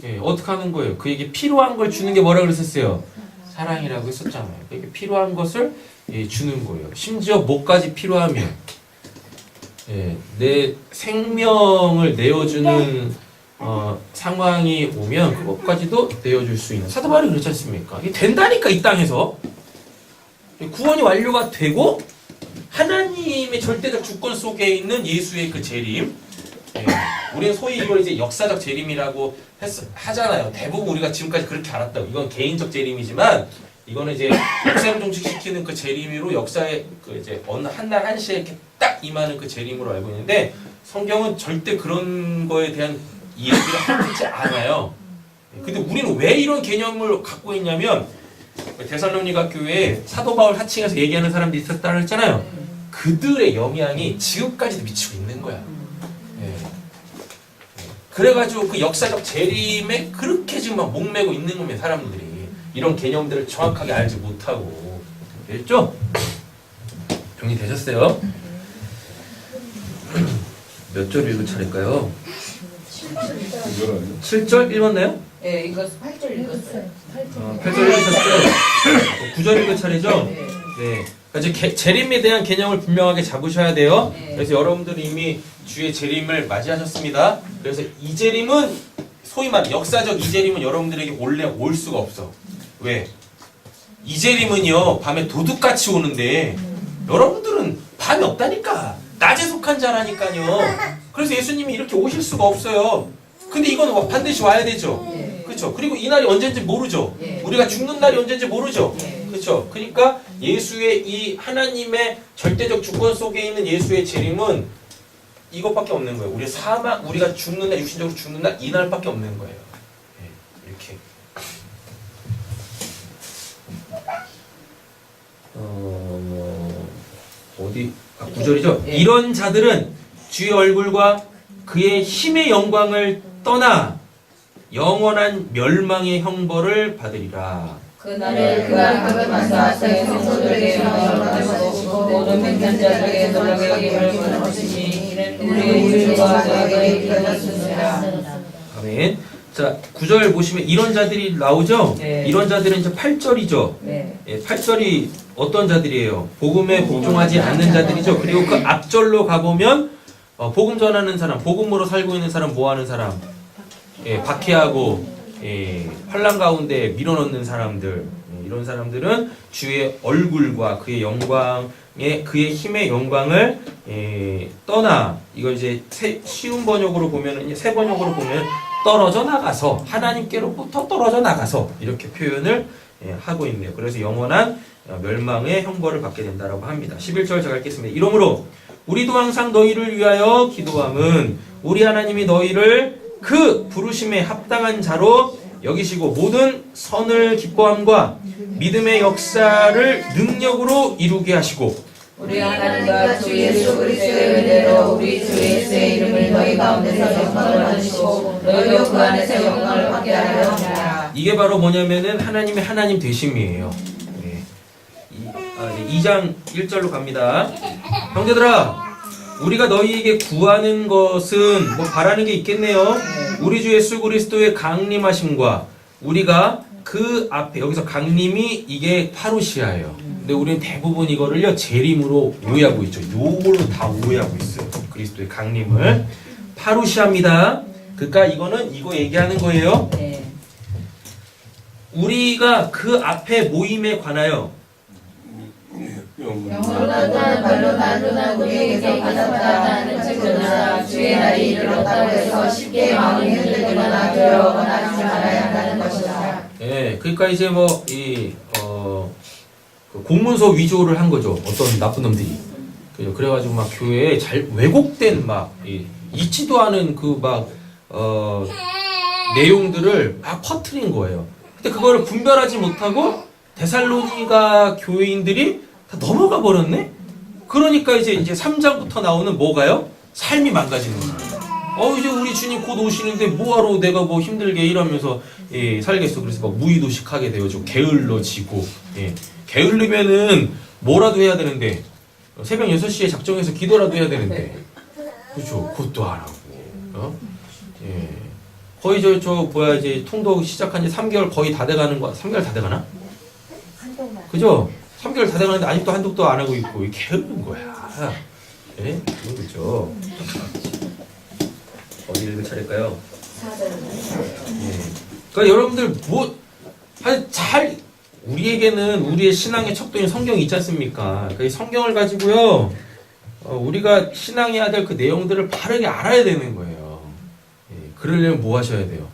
예. 어떻게 하는 거예요? 그에게 필요한 걸 주는 게 뭐라 그랬었어요? 사랑이라고 했었잖아요. 그에게 필요한 것을 주는 거예요. 심지어 뭐까지 필요하면 내 생명을 내어주는 상황이 오면 그것까지도 내어줄 수 있는 사도 바울이 그렇지 않습니까? 이게 된다니까 이 땅에서 구원이 완료가 되고 하나님의 절대적 주권 속에 있는 예수의 그 재림, 우리는 소위 이걸 이제 역사적 재림이라고 하잖아요. 대부분 우리가 지금까지 그렇게 알았다고. 이건 개인적 재림이지만 이거는 이제 역사를 종식시키는 그 재림으로 역사의 그 이제 어느 한날 한시에 이렇게 딱 임하는 그 재림으로 알고 있는데 성경은 절대 그런 거에 대한 이야기를 하지 않아요. 근데 우리는 왜 이런 개념을 갖고 있냐면 데살로니가 교회에 사도 바울 하층에서 얘기하는 사람들이 있었다고 했잖아요. 그들의 영향이 지금까지도 미치고 있는 거야. 그래가지고 그 역사적 재림에 그렇게 지금 막 목매고 있는 겁니다. 사람들이 이런 개념들을 정확하게 알지 못하고. 됐죠? 정리되셨어요? 몇 절 읽을 차례일까요? 7절 읽었나요? 네, 이거 8절 읽었어요. 8절 읽으셨죠? 9절 읽을 차례죠? 네. 그러니까 재림에 대한 개념을 분명하게 잡으셔야 돼요. 그래서 여러분들이 이미 주의 재림을 맞이하셨습니다. 그래서 이 재림은 소위 말해 역사적 이 재림은 여러분들에게 원래 올 수가 없어. 왜? 이 재림은요 밤에 도둑같이 오는데 여러분들은 밤이 없다니까. 낮에 속한 자라니까요. 그래서 예수님이 이렇게 오실 수가 없어요. 근데 이건 반드시 와야 되죠. 그렇죠. 그리고 이 날이 언제인지 모르죠. 우리가 죽는 날이 언제인지 모르죠. 그렇죠. 그러니까 예수의 이 하나님의 절대적 주권 속에 있는 예수의 재림은 이것밖에 없는 거예요. 우리가 죽는 날, 육신적으로 죽는 날, 이 날밖에 없는 거예요. 이렇게. 어디? 9절이죠? 이런 자들은 주의 얼굴과 그의 힘의 영광을 떠나 영원한 멸망의 형벌을 받으리라. 그날에 그가 하나님께서 세계 성도들에게 영광을 모든 맹단자들에게 놀라게 여김을 하시니 우리 주와 저에게 이르렀습니다. 아멘. 자, 9절 보시면 이런 자들이 나오죠? 네. 이런 자들은 이제 8절이죠? 네. 8절이 어떤 자들이에요? 복음에 복종하지 않는 자들이죠? 그리고 그 앞절로 가보면 복음 전하는 사람, 복음으로 살고 있는 사람, 뭐 하는 사람? 박해하고 환난 가운데 밀어넣는 사람들, 이런 사람들은 주의 얼굴과 그의 영광의 그의 힘의 영광을 떠나, 이걸 이제 쉬운 번역으로 보면은 새 번역으로 보면 떨어져 나가서 하나님께로부터 떨어져 나가서 이렇게 표현을 하고 있네요. 그래서 영원한 멸망의 형벌을 받게 된다라고 합니다. 11절 제가 읽겠습니다. 이러므로 우리도 항상 너희를 위하여 기도함은 우리 하나님이 너희를 그 부르심에 합당한 자로 여기시고 모든 선을 기뻐함과 믿음의 역사를 능력으로 이루게 하시고 우리 하나님과 주 예수 그리스도의 은혜로 우리 주 예수의 이름을 너희 가운데서 영광을 받으시고 너희도 그 안에서 영광을 받게 하려 합니다. 이게 바로 뭐냐면은 하나님의 하나님 되심이에요. 네. 2장 1절로 갑니다. 형제들아, 우리가 너희에게 구하는 것은 뭐 바라는 게 있겠네요. 우리 주 예수 그리스도의 강림하심과 우리가 그 앞에, 여기서 강림이 이게 파루시아예요. 근데 우리는 대부분 이거를요 재림으로 오해하고 있죠. 요걸로 다 오해하고 있어요. 그리스도의 강림을 파루시아입니다. 그러니까 이거는 이거 얘기하는 거예요. 네. 우리가 그 앞에 모임에 관하여 영으로 나타난 말로 나누나 우리에게서 받았다는 증거나 주의 날이 이르렀다고 해서 쉽게 마음이 흔들리거나 두려워하거나 하지 말아야 한다는 것이다. 예, 그러니까 이제 그 공문서 위조를 한 거죠. 어떤 나쁜 놈들이. 그래가지고 막 교회에 잘 왜곡된 있지도 않은 내용들을 막 퍼뜨린 거예요. 근데 그거를 분별하지 못하고 데살로니가 교인들이 다 넘어가 버렸네? 그러니까 이제 3장부터 나오는 뭐가요? 삶이 망가지는 거예요. 이제 우리 주님 곧 오시는데 뭐하러 내가 뭐 힘들게 일하면서 살겠어. 그래서 막 무의도식하게 되어지고 게을러지고, 게을르면은 뭐라도 해야 되는데 새벽 6시에 작정해서 기도라도 해야 되는데 그렇죠. 그것도 안 하고 거의 이제 통독 시작한 지 3개월 거의 다 돼가는 거야. 3개월 다 돼가나? 그죠? 3개월 다 돼가는데 아직도 한독도 안 하고 있고 게으른 거야. 그렇죠. 어디 읽을 차례일까요? 그러니까 여러분들 우리에게는 우리의 신앙의 척도인 성경이 있지 않습니까? 그 성경을 가지고요, 우리가 신앙해야 될 그 내용들을 바르게 알아야 되는 거예요. 그러려면 뭐 하셔야 돼요?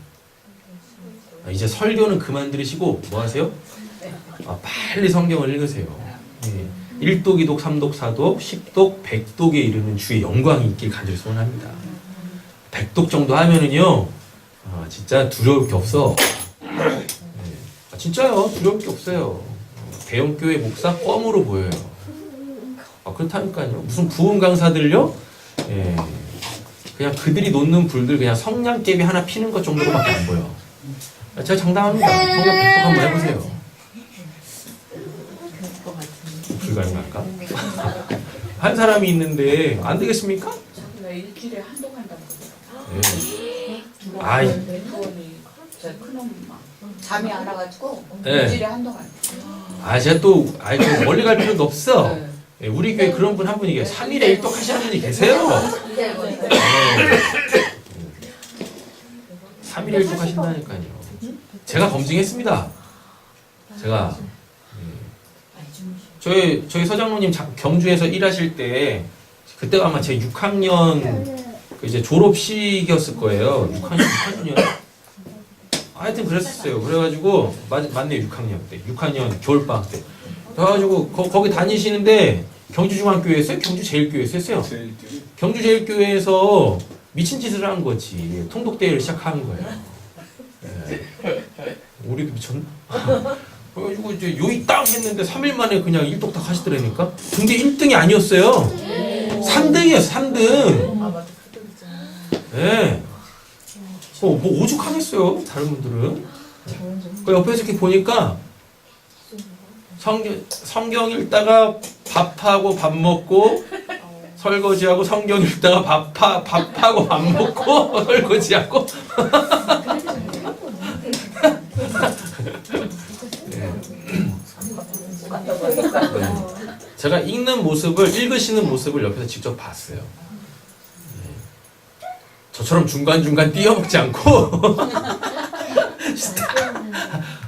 이제 설교는 그만 들으시고 뭐 하세요? 빨리 성경을 읽으세요. 1독, 2독, 3독, 4독, 10독, 100독에 이르는 주의 영광이 있길 간절히 소원합니다. 100독 정도 하면은요, 진짜 두려울 게 없어. 진짜요. 두려울 게 없어요. 대형교회 목사 껌으로 보여요. 그렇다니까요. 무슨 부흥 강사들요? 그냥 그들이 놓는 불들 그냥 성냥개비 하나 피는 것 정도로밖에 안 보여. 제가 장담합니다. 성경 100독 한번 해보세요. 불가능할까? 한 사람이 있는데 안 되겠습니까? 나 일주일에 한동 한다고 아이. 큰엄마 잠이 안 와가지고 네. 일주일에 한동 한다. 제가 또 멀리 갈 필요도 없어. 우리 교회 그런 분 한 분이 계세요. 3일에 1독 하시는 분이 계세요. 3일에 1독 하신다니까요. 제가 검증했습니다. 제가 저희 서장로님 경주에서 일하실 때 그때가 아마 제 6학년 이제 졸업식이었을 거예요. 6학년이요? 하여튼 그랬었어요. 그래가지고 맞네 6학년 때 6학년 겨울방학 때 그래가지고 거기 다니시는데 경주중앙교회에서요? 경주제일교회에서 했어요? 경주제일교회에서 미친 짓을 한 거지. 통독대회를 시작한 거예요. 우리도 미쳤나? 그래가지고 이제 요이 땅 했는데 3일 만에 그냥 1독 딱 하시더라니까? 근데 1등이 아니었어요. 3등이었어 3등. 뭐 오죽하겠어요 다른 분들은. 그 옆에서 이렇게 보니까 성경 읽다가 밥하고 밥 먹고 설거지하고 성경 읽다가 밥하고 밥 먹고 설거지하고 제가 읽으시는 모습을 옆에서 직접 봤어요. 저처럼 중간중간 띄어먹지 않고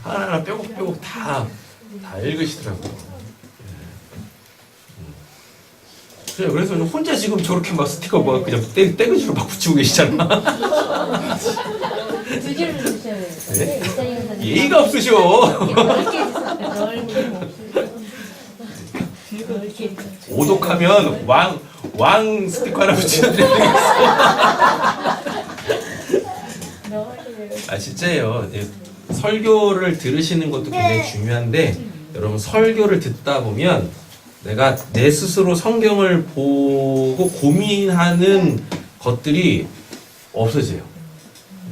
하나하나 뾰곡뾰곡 다 읽으시더라고요. 그래서 혼자 지금 저렇게 막 스티커 뭐 그냥 떼그지로 막 붙이고 계시잖아. 두 줄을 주셔야 돼요. 네? 예의가 없으셔. 오독하면 왕 스티커 하나 붙이면 되겠어. 진짜예요. 설교를 들으시는 것도 굉장히 중요한데 여러분 설교를 듣다 보면 내가 내 스스로 성경을 보고 고민하는 것들이 없어져요.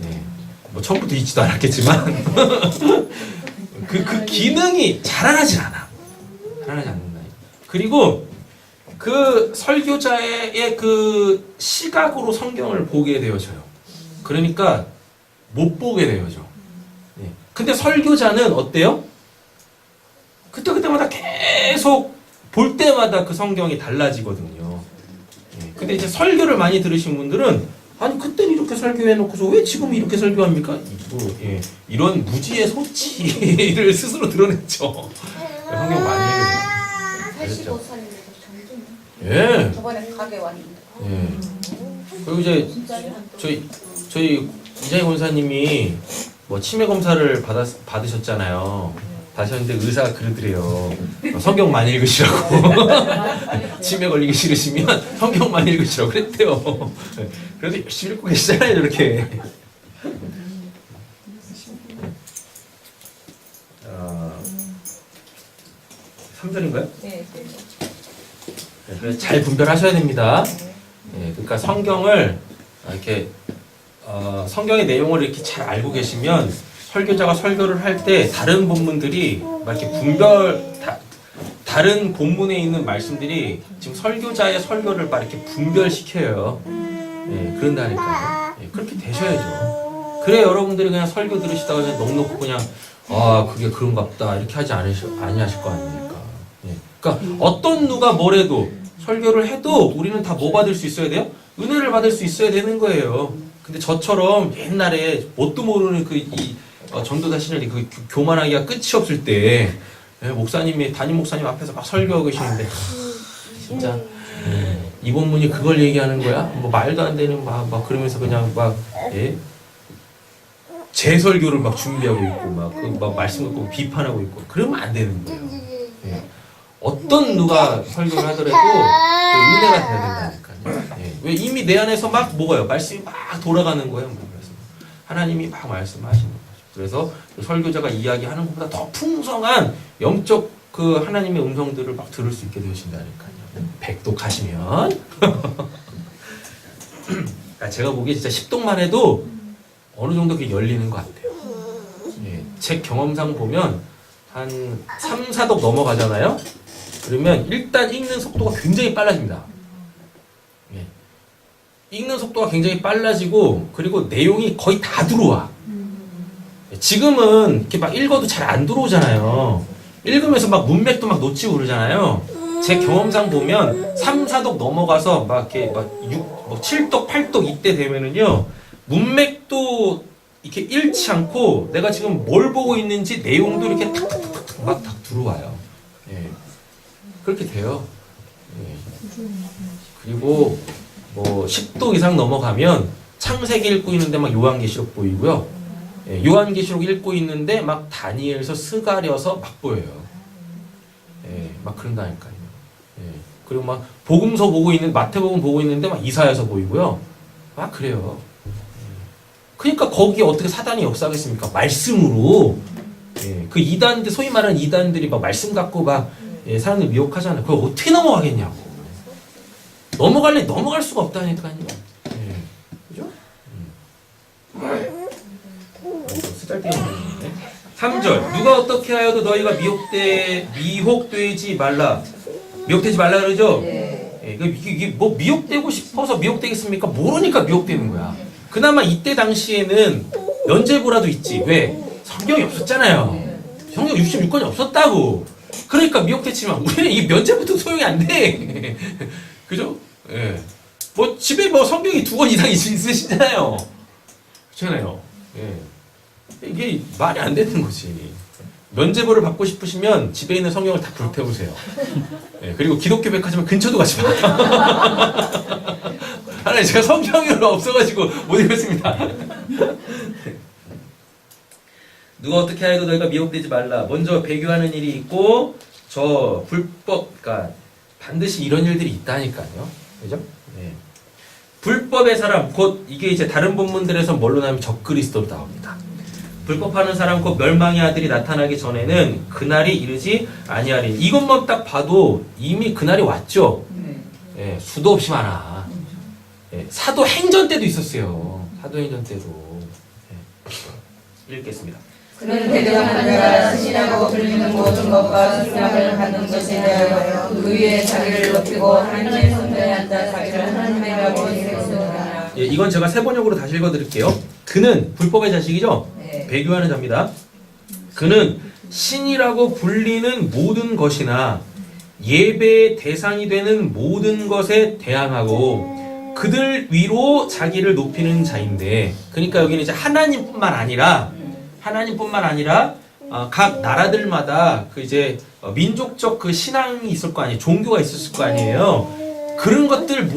네. 뭐 처음부터 있지도 않았겠지만 그 기능이 자라나질 않아. 자라나지 않는다. 그리고 그 설교자의 그 시각으로 성경을 보게 되어져요. 그러니까 못 보게 되어져. 네. 근데 설교자는 어때요? 그때마다 계속 볼 때마다 그 성경이 달라지거든요. 네. 근데 이제 설교를 많이 들으신 분들은 아니 그때는 이렇게 설교해놓고서 왜 지금 이렇게 설교합니까? 이런 무지의 소치를 스스로 드러냈죠. 성경 많이 읽으세요. 85살인데도 정중해. 예. 저번에 가게 왔는데. 예. 그리고 이제 저희 이장희 권사님이 뭐 치매 검사를 받으셨잖아요. 다셨는데 의사가 그러더래요. 성경 많이 읽으시라고. 치매 걸리기 싫으시면 성경만 읽으시라고 그랬대요. 그래도 열심히 읽고 계시잖아요, 이렇게. 3절인가요? 네. 그래서 잘 분별하셔야 됩니다. 예, 그러니까 성경을 이렇게 성경의 내용을 이렇게 잘 알고 계시면 설교자가 설교를 할 때 다른 본문들이 막 이렇게 다른 본문에 있는 말씀들이 지금 설교자의 설교를 막 이렇게 분별시켜요. 예, 그런다니까요. 예, 그렇게 되셔야죠. 그래 여러분들이 그냥 설교 들으시다가 그냥 넋놓고 그냥 그게 그런갑다 이렇게 하지 아니하실 거 아닙니까? 예, 그러니까 어떤 누가 뭐래도 설교를 해도 우리는 다 뭐 받을 수 있어야 돼요? 은혜를 받을 수 있어야 되는 거예요. 근데 저처럼 옛날에 뭣도 모르는 전도사 시절에 그 교만하기가 끝이 없을 때 담임 목사님 앞에서 막 설교하고 계시는데 진짜 이 본문이 그걸 얘기하는 거야? 뭐 말도 안 되는 막 그러면서 그냥 제 설교를 막 준비하고 있고 막 말씀 갖고 비판하고 있고 그러면 안 되는 거예요. 예. 어떤 누가 설교를 하더라도 그 은혜가 돼야 된다니까요. 예. 왜 이미 내 안에서 막 뭐가요? 말씀이 막 돌아가는 거예요. 그래서 하나님이 막 말씀하시는 거죠. 그래서 그 설교자가 이야기하는 것보다 더 풍성한 영적 그 하나님의 음성들을 막 들을 수 있게 되신다니까요. 백독하시면 제가 보기에 진짜 10독만 해도 어느 정도 그게 열리는 것 같아요. 예. 제 경험상 보면 한 3, 4독 넘어가잖아요. 그러면 일단 읽는 속도가 굉장히 빨라집니다. 예. 읽는 속도가 굉장히 빨라지고 그리고 내용이 거의 다 들어와. 지금은 이렇게 막 읽어도 잘 안 들어오잖아요. 읽으면서 막 문맥도 막 놓치고 그러잖아요. 제 경험상 보면 3, 4독 넘어가서 막 이렇게 막 7독, 8독 이때 되면은요. 문맥도 이렇게 잃지 않고 내가 지금 뭘 보고 있는지 내용도 이렇게 탁탁탁탁 막 딱 들어와요. 예. 그렇게 돼요. 예. 그리고 뭐 10독 이상 넘어가면 창세기 읽고 있는데 막 요한계시록 보이고요. 예. 요한계시록 읽고 있는데 막 다니엘서 스가랴서 막 보여요. 예. 막 그런다니까요. 예. 그리고 막 복음서 보고 있는 마태복음 보고 있는데 막 이사야서 보이고요. 막 그래요. 그러니까 거기에 어떻게 사단이 역사하겠습니까? 말씀으로. 예, 그 이단들, 소위 말하는 이단들이 막 말씀 갖고 막 사람들 미혹하잖아요. 그걸 어떻게 넘어가겠냐고. 넘어갈 수가 없다니까요. 예, 그죠? 쓰잘데기 없는데. 3절. 누가 어떻게 하여도 너희가 미혹되지 말라. 미혹되지 말라 그러죠? 예, 이게 뭐 미혹되고 싶어서 미혹되겠습니까? 모르니까 미혹되는 거야. 그나마 이때 당시에는 면죄부라도 있지. 왜? 성경이 없었잖아요. 성경 66권이 없었다고. 그러니까 미혹됐지만 우리는 이 면죄부도 소용이 안 돼. 그죠? 예. 뭐 집에 뭐 성경이 2권 이상 있으시잖아요. 그렇잖아요. 예. 이게 말이 안 되는 거지. 면죄부를 받고 싶으시면 집에 있는 성경을 다 불태우세요. 예. 그리고 기독교 백화점 근처도 가지 마. 하나님 제가 성경이 없어가지고 못 읽었습니다. 누가 어떻게 하여도 너희가 미혹되지 말라. 먼저 배교하는 일이 있고 저 불법, 그러니까 반드시 이런 일들이 있다니까요. 그죠? 네. 불법의 사람, 곧 이게 이제 다른 본문들에서 뭘로 나오면 적그리스도로 나옵니다. 불법하는 사람 곧 멸망의 아들이 나타나기 전에는 그날이 이르지 아니하리. 이것만 딱 봐도 이미 그날이 왔죠. 예, 수도 없이 많아. 예, 사도행전 때도 있었어요. 사도행전 때도. 예. 읽겠습니다. 그는 대대한 자가 신이라고 불리는 모든 것과 수락을 받는 것에 대하여 그 위에 자기를 높이고 하나님의 손편에 앉아 자기를 하나님이라고 세우느니라. 예, 이건 제가 세 번역으로 다시 읽어드릴게요. 그는 불법의 자식이죠. 네. 배교하는 자입니다. 그는 신이라고 불리는 모든 것이나 예배의 대상이 되는 모든 것에 대항하고 그들 위로 자기를 높이는 자인데, 그러니까 여기는 이제 하나님뿐만 아니라 각 나라들마다 그 이제 민족적 그 신앙이 있을 거 아니에요. 종교가 있었을 거 아니에요. 그런 것들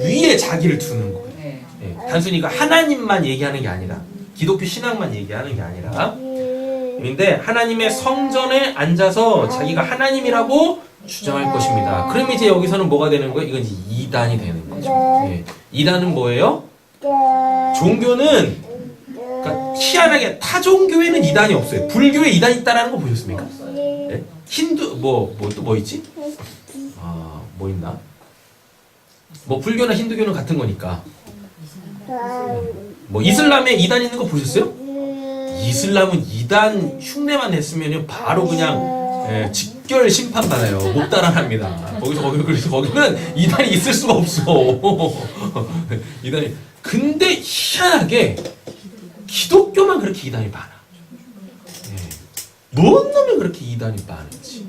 위에 자기를 두는 거예요. 네. 예, 단순히 그 하나님만 얘기하는 게 아니라, 기독교 신앙만 얘기하는 게 아니라, 그런데 하나님의 성전에 앉아서 자기가 하나님이라고 주장할 것입니다. 그럼 이제 여기서는 뭐가 되는 거예요? 이건 이제 이단이 되는 거죠. 예. 이단은 뭐예요? 종교는, 그러니까 희한하게 타 종교에는 이단이 없어요. 불교에 이단이 있다라는 거 보셨습니까? 예? 힌두 또 뭐 있지? 뭐 있나? 뭐 불교나 힌두교는 같은 거니까. 뭐 이슬람에 이단 있는 거 보셨어요? 이슬람은 이단 흉내만 냈으면 바로 그냥 직결 심판 받아요. 못 따라합니다. 그래서 거기는 이단이 있을 수가 없어. 이단이. 근데 희한하게 기독교만 그렇게 이단이 많아. 뭔 놈이 그렇게 이단이 많은지.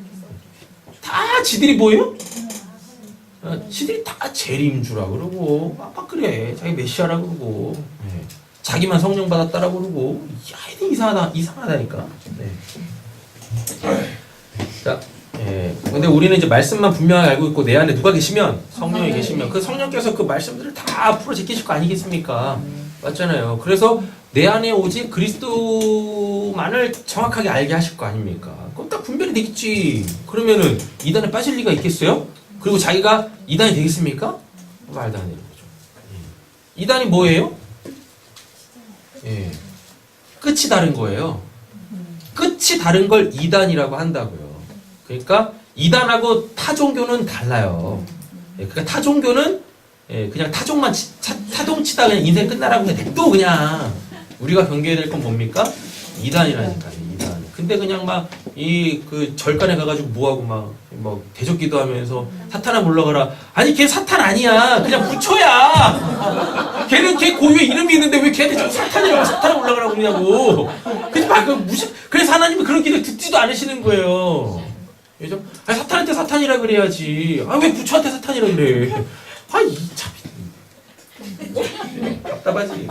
다 지들이 뭐예요? 지들이 다 재림주라 그러고 막 그래. 자기 메시아라 그러고 자기만 성령 받았다라 그러고 하여튼 이상하다니까. 자, 근데 우리는 이제 말씀만 분명하게 알고 있고 내 안에 누가 계시면, 성령이 계시면 그 성령께서 그 말씀들을 다 풀어 제끼실 거 아니겠습니까? 맞잖아요. 그래서 내 안에 오직 그리스도만을 정확하게 알게 하실 거 아닙니까? 그럼 딱 분별이 되겠지. 그러면은 이단에 빠질 리가 있겠어요? 그리고 자기가 이단이 되겠습니까? 말도 안 되는 거죠. 이단이 뭐예요? 끝이 다른 거예요. 끝이 다른 걸 이단이라고 한다고요. 그러니까 이단하고 타종교는 달라요. 그러니까 타종교는 그냥 타종만 타동치다 그냥 인생 끝나라고 그냥 냅둬 그냥. 우리가 경계해야 될 건 뭡니까? 이단이라니까요. 이단. 근데 그냥 막 이 그 절간에 가가지고 뭐하고 막 대적기도 하면서 사탄아 물러가라. 아니 걔 사탄 아니야. 그냥 부처야. 걔는 걔 고유의 이름이 있는데 왜 걔한테 저 사탄이라고 사탄아 물러가라고 그러냐고. 그래서 막 그래서 하나님이 그런 길을 듣지도 않으시는 거예요. 그죠? 아니 사탄한테 사탄이라 그래야지. 아 왜 부처한테 사탄이라 그래. 아이 참. 답답하지.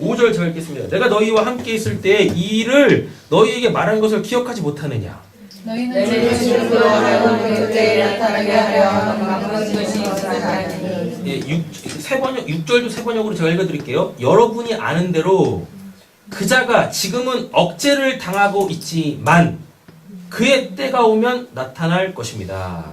5절 제가 읽겠습니다. 내가 너희와 함께 있을 때 이 일을 너희에게 말한 것을 기억하지 못하느냐. 너희는 주를 부러워하고 그때에 나타나게 하려 하는 것이 있으니. 예, 6절도 세 번역으로 제가 읽어드릴게요. 여러분이 아는 대로 그자가 지금은 억제를 당하고 있지만 그의 때가 오면 나타날 것입니다.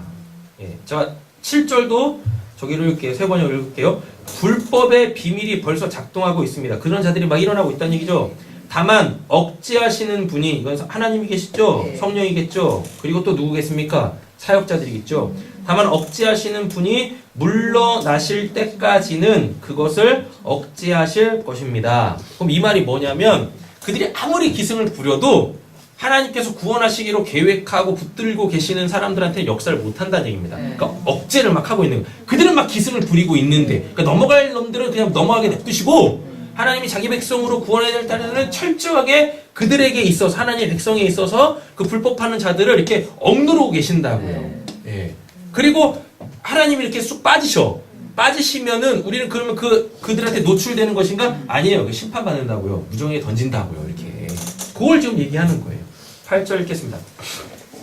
예, 제가 7절도 저기를 읽을게요. 세 번역을 읽을게요. 불법의 비밀이 벌써 작동하고 있습니다. 그런 자들이 막 일어나고 있다는 얘기죠. 다만 억제하시는 분이, 이건 하나님이 계시죠? 네. 성령이겠죠? 그리고 또 누구겠습니까? 사역자들이겠죠? 다만 억제하시는 분이 물러나실 때까지는 그것을 억제하실 것입니다. 그럼 이 말이 뭐냐면 그들이 아무리 기승을 부려도 하나님께서 구원하시기로 계획하고 붙들고 계시는 사람들한테 역사를 못한다는 얘기입니다. 그러니까 억제를 막 하고 있는 거예요. 그들은 막 기승을 부리고 있는데, 그러니까 넘어갈 놈들은 그냥 넘어가게 냅두시고 하나님이 자기 백성으로 구원해야 될 때는 철저하게 그들에게 있어서, 하나님의 백성에 있어서 그 불법하는 자들을 이렇게 억누르고 계신다고요. 예. 그리고 하나님이 이렇게 쑥 빠지시면은 우리는 그러면 그들한테 노출되는 것인가? 아니에요. 그 심판받는다고요. 무정에 던진다고요. 이렇게. 그걸 지금 얘기하는 거예요. 8절 읽겠습니다.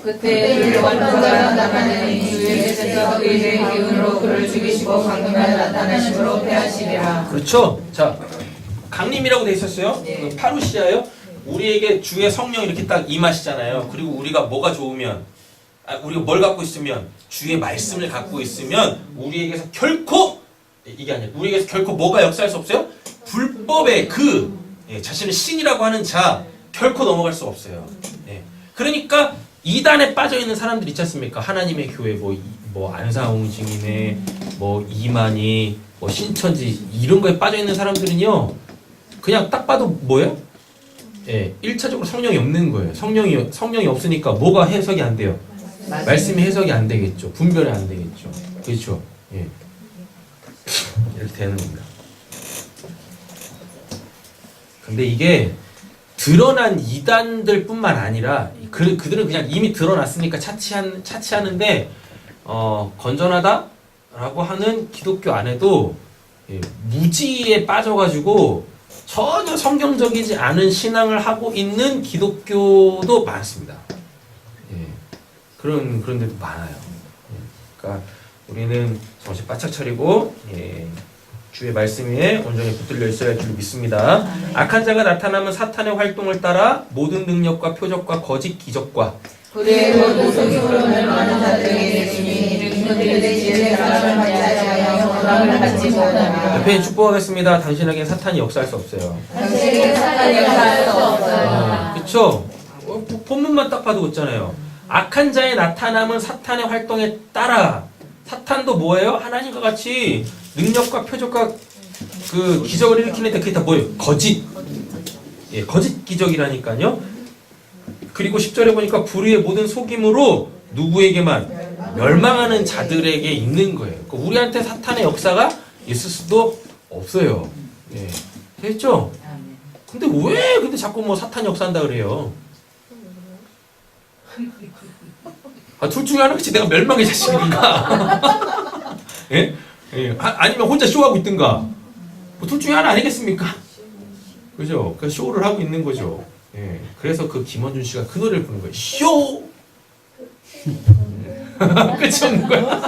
그때 원수가 나타나니 주의 계셔서 그의 기운으로 그를 죽이시고 강림하여 나타나심으로 패하시리라. 그렇죠. 자, 강림이라고 돼 있었어요. 네. 파루시아요. 우리에게 주의 성령 이렇게 딱 임하시잖아요. 그리고 우리가 뭐가 좋으면, 우리가 뭘 갖고 있으면, 주의 말씀을 갖고 있으면 우리에게서 결코, 이게 아니라 우리에게서 결코 뭐가 역사할 수 없어요? 불법의 그 예, 자신을 신이라고 하는 자 결코 넘어갈 수 없어요. 예. 그러니까 이단에 빠져 있는 사람들 있지 않습니까? 하나님의 교회 뭐 안상홍징이네, 뭐 이만희, 뭐 신천지 이런 거에 빠져 있는 사람들은요, 그냥 딱 봐도 뭐예요? 예, 1차적으로 성령이 없는 거예요. 성령이 없으니까 뭐가 해석이 안 돼요? 말씀이 해석이 안 되겠죠. 분별이 안 되겠죠. 그렇죠? 예. 이렇게 되는 겁니다. 근데 이게 드러난 이단들뿐만 아니라 그들은 그냥 이미 드러났으니까 차치하는데 건전하다라고 하는 기독교 안에도 예, 무지에 빠져가지고 전혀 성경적이지 않은 신앙을 하고 있는 기독교도 많습니다. 예, 그런 데도 많아요. 예, 그러니까 우리는 정신 바짝 차리고 예, 주의 말씀 위에 온전히 붙들려 있어야 할 줄 믿습니다. 악한 자가 나타나면 사탄의 활동을 따라 모든 능력과 표적과 거짓 기적과 그의 모든 속임으로 멸망하는 자들에게 내주니 그들의 지혜의 사랑을 받지 아니하여 영광을 받지 못하며 옆에 축복하겠습니다. 당신에게 사탄이 역사할 수 없어요. 당신에게 사탄이 역사할 수 없어요. 그쵸? 본문만 딱 봐도 있잖아요. 악한 자의 나타남은 사탄의 활동에 따라 사탄도 뭐예요? 하나님과 같이 능력과 표적과 그 기적을 일으키는데 그게 다 뭐예요? 거짓. 예, 거짓 기적이라니까요. 그리고 10절에 보니까 불의의 모든 속임으로 누구에게만 멸망하는 자들에게 있는 거예요. 그러니까 우리한테 사탄의 역사가 있을 수도 없어요. 예. 됐죠? 근데 왜 자꾸 뭐 사탄 역사한다 그래요? 둘 중에 하나겠지. 내가 멸망의 자식이니까. 예? 예. 아니면 혼자 쇼하고 있든가. 뭐 둘 중에 하나 아니겠습니까? 그죠? 그 쇼를 하고 있는 거죠. 예. 그래서 그 김원준 씨가 그 노래를 부르는 거예요. 쇼! 끝이 없는 거야.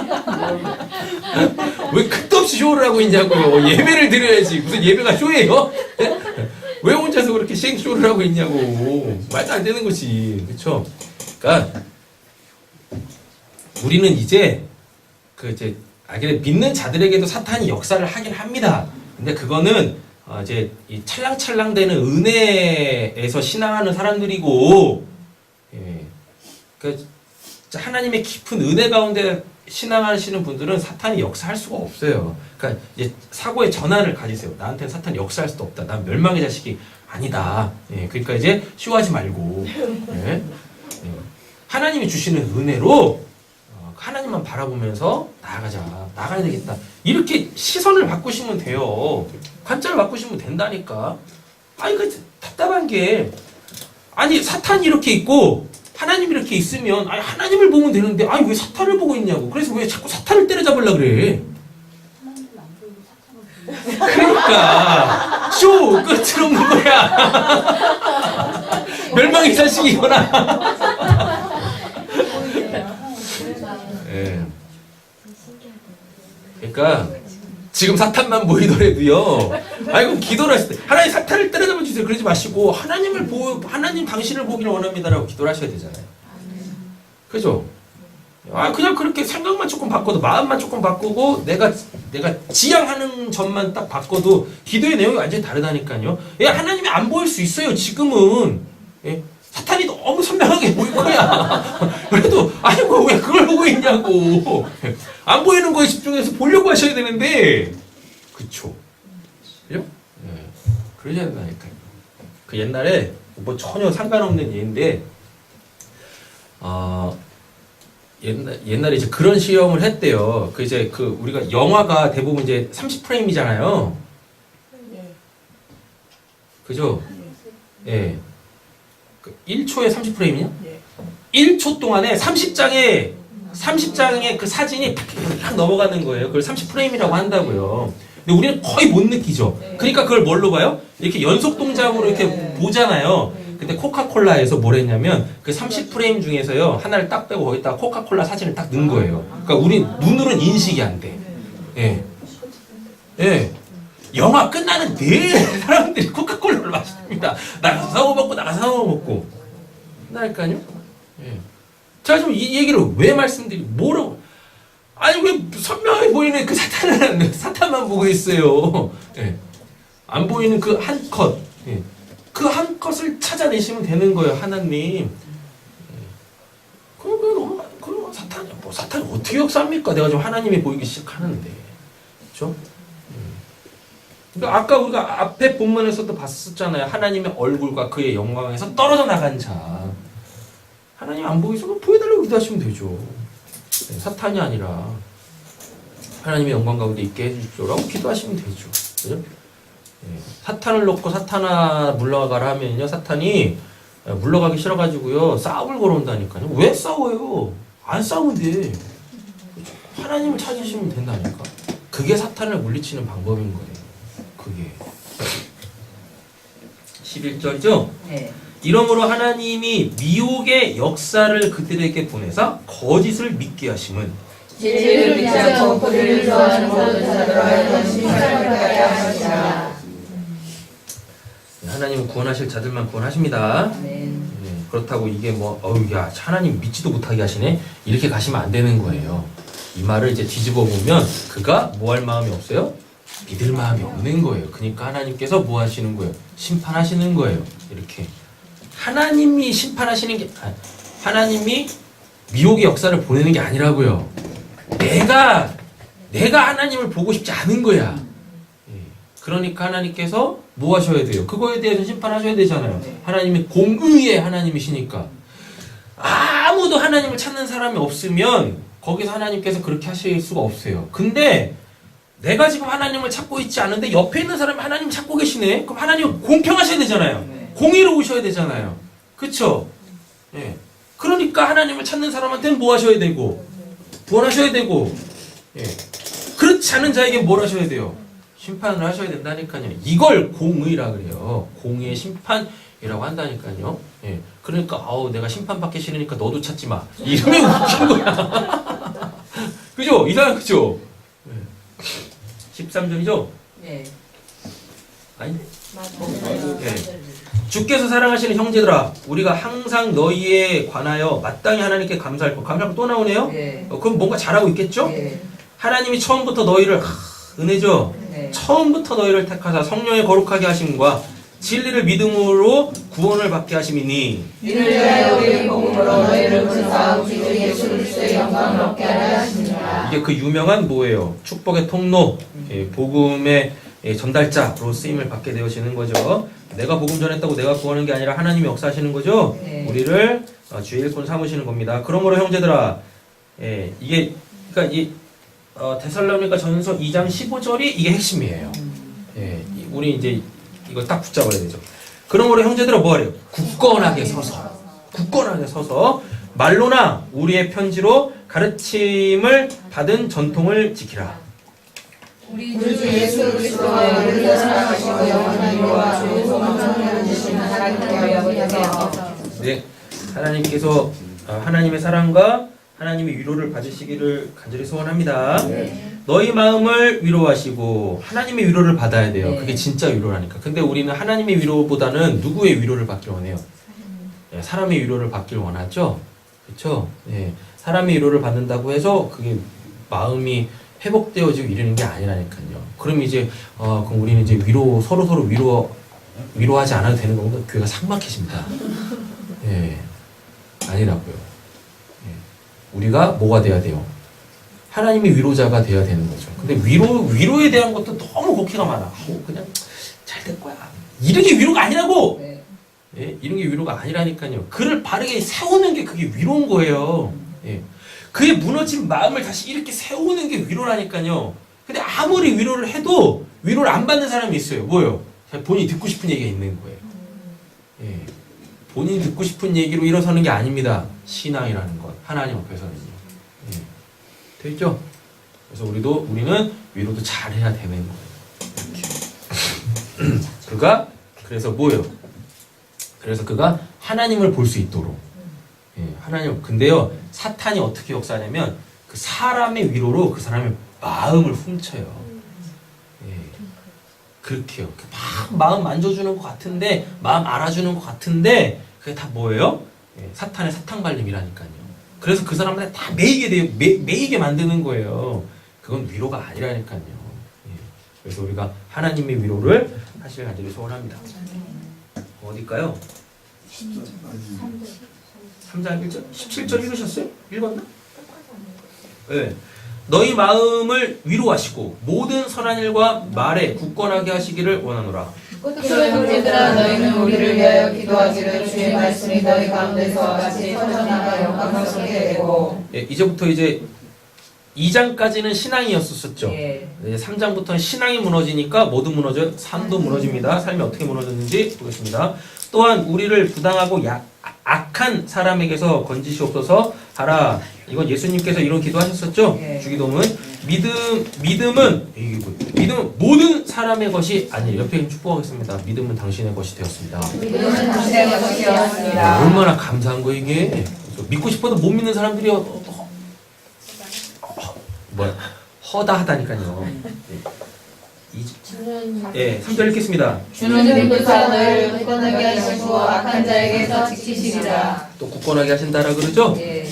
왜 끝도 없이 쇼를 하고 있냐고요. 예배를 드려야지. 무슨 예배가 쇼예요? 왜 혼자서 그렇게 쇼를 하고 있냐고. 말도 안 되는 거지. 그쵸? 그러니까 우리는 이제 믿는 자들에게도 사탄이 역사를 하긴 합니다. 근데 그거는 이제 이 찰랑찰랑대는 은혜에서 신앙하는 사람들이고, 예, 그 하나님의 깊은 은혜 가운데 신앙하시는 분들은 사탄이 역사할 수가 없어요. 그러니까 이제 사고의 전환을 가지세요. 나한테는 사탄이 역사할 수도 없다. 난 멸망의 자식이 아니다. 예, 그러니까 이제 쇼하지 말고, 예, 예, 하나님이 주시는 은혜로 하나님만 바라보면서 나가야 되겠다. 이렇게 시선을 바꾸시면 돼요. 관점을 바꾸시면 된다니까. 아니, 답답한 게, 아니, 사탄이 이렇게 있고, 하나님이 이렇게 있으면, 아니, 하나님을 보면 되는데, 아니, 왜 사탄을 보고 있냐고. 그래서 왜 자꾸 사탄을 때려잡으려고 그래. 그러니까, 쇼! 끝을 없는 거야. 멸망의 자식이거나. 예. 그러니까 지금 사탄만 보이더라도요. 아이고 기도를 했을 때 하나님 사탄을 때려잡아 주세요. 그러지 마시고 하나님 당신을 보기를 원합니다라고 기도를 하셔야 되잖아요. 그죠? 그냥 그렇게 생각만 조금 바꿔도 마음만 조금 바꾸고 내가 지향하는 점만 딱 바꿔도 기도의 내용이 완전히 다르다니까요. 예, 하나님이 안 보일 수 있어요. 지금은. 예. 사탄이 너무 선명하게 보일 거야. 그래도 아이고 왜 그걸 보고 있냐고. 안 보이는 거에 집중해서 보려고 하셔야 되는데, 그쵸? 그죠? 네. 그러지 않나니까요. 그 옛날에 뭐 전혀 상관없는 예인데, 옛날에 이제 그런 시험을 했대요. 우리가 영화가 대부분 이제 30프레임이잖아요. 그죠? 예. 1초에 30프레임이냐? 1초 동안에 30장의 그 사진이 팍 넘어가는 거예요. 그걸 30프레임이라고 한다고요. 근데 우리는 거의 못 느끼죠. 그러니까 그걸 뭘로 봐요? 이렇게 연속 동작으로 이렇게 보잖아요. 근데 코카콜라에서 뭘 했냐면 그 30프레임 중에서요 하나를 딱 빼고 거기다가 코카콜라 사진을 딱 넣은 거예요. 그러니까 우리 눈으로는 인식이 안 돼. 예. 예. 영화 끝나는 내내 사람들이 코카콜라를 마십니다. 나가서 사고 먹고. 그러니까요. 예. 제가 지금 이 얘기를 왜 뭐라고? 아니 왜 선명하게 보이는 그 사탄만 보고 있어요. 예. 안 보이는 그 한 컷. 예. 그 한 것을 찾아내시면 되는 거예요. 하나님. 그럼 사탄이 어떻게 역사합니까? 내가 좀 하나님이 보이기 시작하는데. 그렇죠? 그러니까 아까 우리가 앞에 본문에서도 봤었잖아요. 하나님의 얼굴과 그의 영광에서 떨어져 나간 자. 하나님 안 보이시면 보여달라고 기도하시면 되죠. 네, 사탄이 아니라 하나님의 영광 가운데 있게 해주십시오라고 기도하시면 되죠. 그죠? 네, 사탄을 놓고 사탄아 물러가라 하면요, 사탄이 물러가기 싫어가지고요 싸움을 걸어온다니까요. 왜 싸워요? 안 싸우면 돼. 그렇죠? 하나님을 찾으시면 된다니까. 그게 사탄을 물리치는 방법인 거예요. 그게 11절이죠? 네. 이러므로 하나님이 미혹의 역사를 그들에게 보내사 거짓을 믿게 하심은 진리를 믿지 않고 그들을 좋아하는 모든 자들로 하여금 심판을 받게 하시라. 하나님은 구원하실 자들만 구원하십니다. 네. 그렇다고 이게 야 하나님 믿지도 못하게 하시네 이렇게 가시면 안 되는 거예요. 이 말을 이제 뒤집어 보면 그가 뭐 할 마음이 없어요? 믿을 마음이 없는 거예요. 그러니까 하나님께서 뭐 하시는 거예요? 심판하시는 거예요. 이렇게 하나님이 심판하시는 게 하나님이 미혹의 역사를 보내는 게 아니라고요. 내가 하나님을 보고 싶지 않은 거야. 그러니까 하나님께서 뭐 하셔야 돼요? 그거에 대해서 심판하셔야 되잖아요. 하나님이 공의의 하나님이시니까 아무도 하나님을 찾는 사람이 없으면 거기서 하나님께서 그렇게 하실 수가 없어요. 근데 내가 지금 하나님을 찾고 있지 않은데 옆에 있는 사람이 하나님을 찾고 계시네? 그럼 하나님은 공평하셔야 되잖아요. 공의로우셔야 되잖아요. 그쵸? 예. 그러니까 하나님을 찾는 사람한테는 뭐 하셔야 되고 구원하셔야 되고 예. 그렇지 않은 자에게 뭘 하셔야 돼요? 심판을 하셔야 된다니까요. 이걸 공의라 그래요. 공의의 심판이라고 한다니까요. 예. 그러니까 내가 심판받기 싫으니까 너도 찾지 마. 이름이 웃긴 거야. 그죠? 이상한 그죠? 예. 13절이죠? 네. 아니? 예. 주께서 사랑하시는 형제들아 우리가 항상 너희에 관하여 마땅히 하나님께 감사할 것. 감사할 거 또 나오네요? 네. 그럼 뭔가 잘하고 있겠죠? 네. 하나님이 처음부터 너희를 은혜죠? 네. 처음부터 너희를 택하사 성령의 거룩하게 하심과 진리를 믿음으로 구원을 받게 하심이니 이를 위하여 우리의 복음으로 너희를 구원하고 주 예수 그리스도의 영광을 얻게 하려 하십니다. 이게 그 유명한 뭐예요? 축복의 통로, 복음의 전달자로 쓰임을 받게 되어지는 거죠. 내가 복음 전했다고 내가 구하는 게 아니라 하나님이 역사하시는 거죠. 네. 우리를 주의 일꾼 삼으시는 겁니다. 그러므로 형제들아, 이게 그러니까 이 데살로니가 전서 2장 15절이 이게 핵심이에요. 우리 이제 이거 딱 붙잡아야 되죠. 그러므로 형제들아 뭐하래요? 굳건하게 서서 말로나 우리의 편지로 가르침을 받은 전통을 지키라. 우리 주 예수 그리스도와 우리를 사랑하시고 영원한 이와 주의 소망을 주시는 하나님의 아버지여. 네, 하나님께서 하나님의 사랑과 하나님의 위로를 받으시기를 간절히 소원합니다. 네. 너희 마음을 위로하시고 하나님의 위로를 받아야 돼요. 네. 그게 진짜 위로라니까. 근데 우리는 하나님의 위로보다는 누구의 위로를 받길 원해요? 사람의 위로를 받길 원하죠. 그렇죠? 사람의 위로를 받는다고 해서 그게 마음이 회복되어지고 이러는 게 아니라니까요. 그럼 이제 그럼 우리는 이제 서로 위로하지 않아도 되는 건가? 교회가 삭막해집니다. 아니라고요. 우리가 뭐가 돼야 돼요? 하나님의 위로자가 돼야 되는 거죠. 근데 위로에 대한 것도 너무 곡해가 많아. 그냥 잘 될 거야. 이런 게 위로가 아니라고. 이런 게 위로가 아니라니까요. 그를 바르게 세우는 게 그게 위로인 거예요. 그의 무너진 마음을 다시 이렇게 세우는 게 위로라니까요. 근데 아무리 위로를 해도 위로를 안 받는 사람이 있어요. 뭐예요? 본인이 듣고 싶은 얘기가 있는 거예요. 본인이 듣고 싶은 얘기로 일어서는 게 아닙니다. 신앙이라는 것. 하나님 앞에서는요. 됐죠? 그래서 우리는 위로도 잘 해야 되는 거예요. 이렇게. 그래서 뭐예요? 그래서 그가 하나님을 볼 수 있도록. 하나님. 근데요, 사탄이 어떻게 역사하냐면, 그 사람의 위로로 그 사람의 마음을 훔쳐요. 그렇게요. 막 마음 만져주는 것 같은데, 마음 알아주는 것 같은데, 그게 다 뭐예요? 사탄의 사탕발림이라니까요. 그래서 그 사람한테 다 매이게 만드는 거예요. 그건 위로가 아니라니까요. 그래서 우리가 하나님의 위로를 하실 간절히 소원합니다. 어딜까요? 3장 1절? 17절 읽으셨어요? 읽었나? 네. 너희 마음을 위로하시고 모든 선한 일과 말에 굳건하게 하시기를 원하노라. 그러나 형제들아 너희는 우리를 위하여 기도하기를 주의 말씀이 너희 가운데서 같이 퍼져나가 영광스럽게 되고. 예, 이제부터 이제 2장까지는 신앙이었었죠. 예. 이제 3장부터는 신앙이 무너지니까 뭐도 무너져요? 삶도 무너집니다. 삶이 어떻게 무너졌는지 보겠습니다. 또한 우리를 부당하고 악한 사람에게서 건지시옵소서 하라. 이건 예수님께서 이런 기도하셨었죠. 예. 주기도문. 믿음은 모든 사람의 것이 아니에요. 옆에 축복하겠습니다. 믿음은 당신의 것이 되었습니다. 믿음은 당신의 것이 되었습니다. 얼마나 감사한 거 이게. 믿고 싶어도 못 믿는 사람들이 허다하다니까요. 예, 3절 읽겠습니다. 주는 믿음사 너희를 굳건하게 하시고 악한 자에게서 지키시리라. 또 굳건하게 하신다라 그러죠? 예.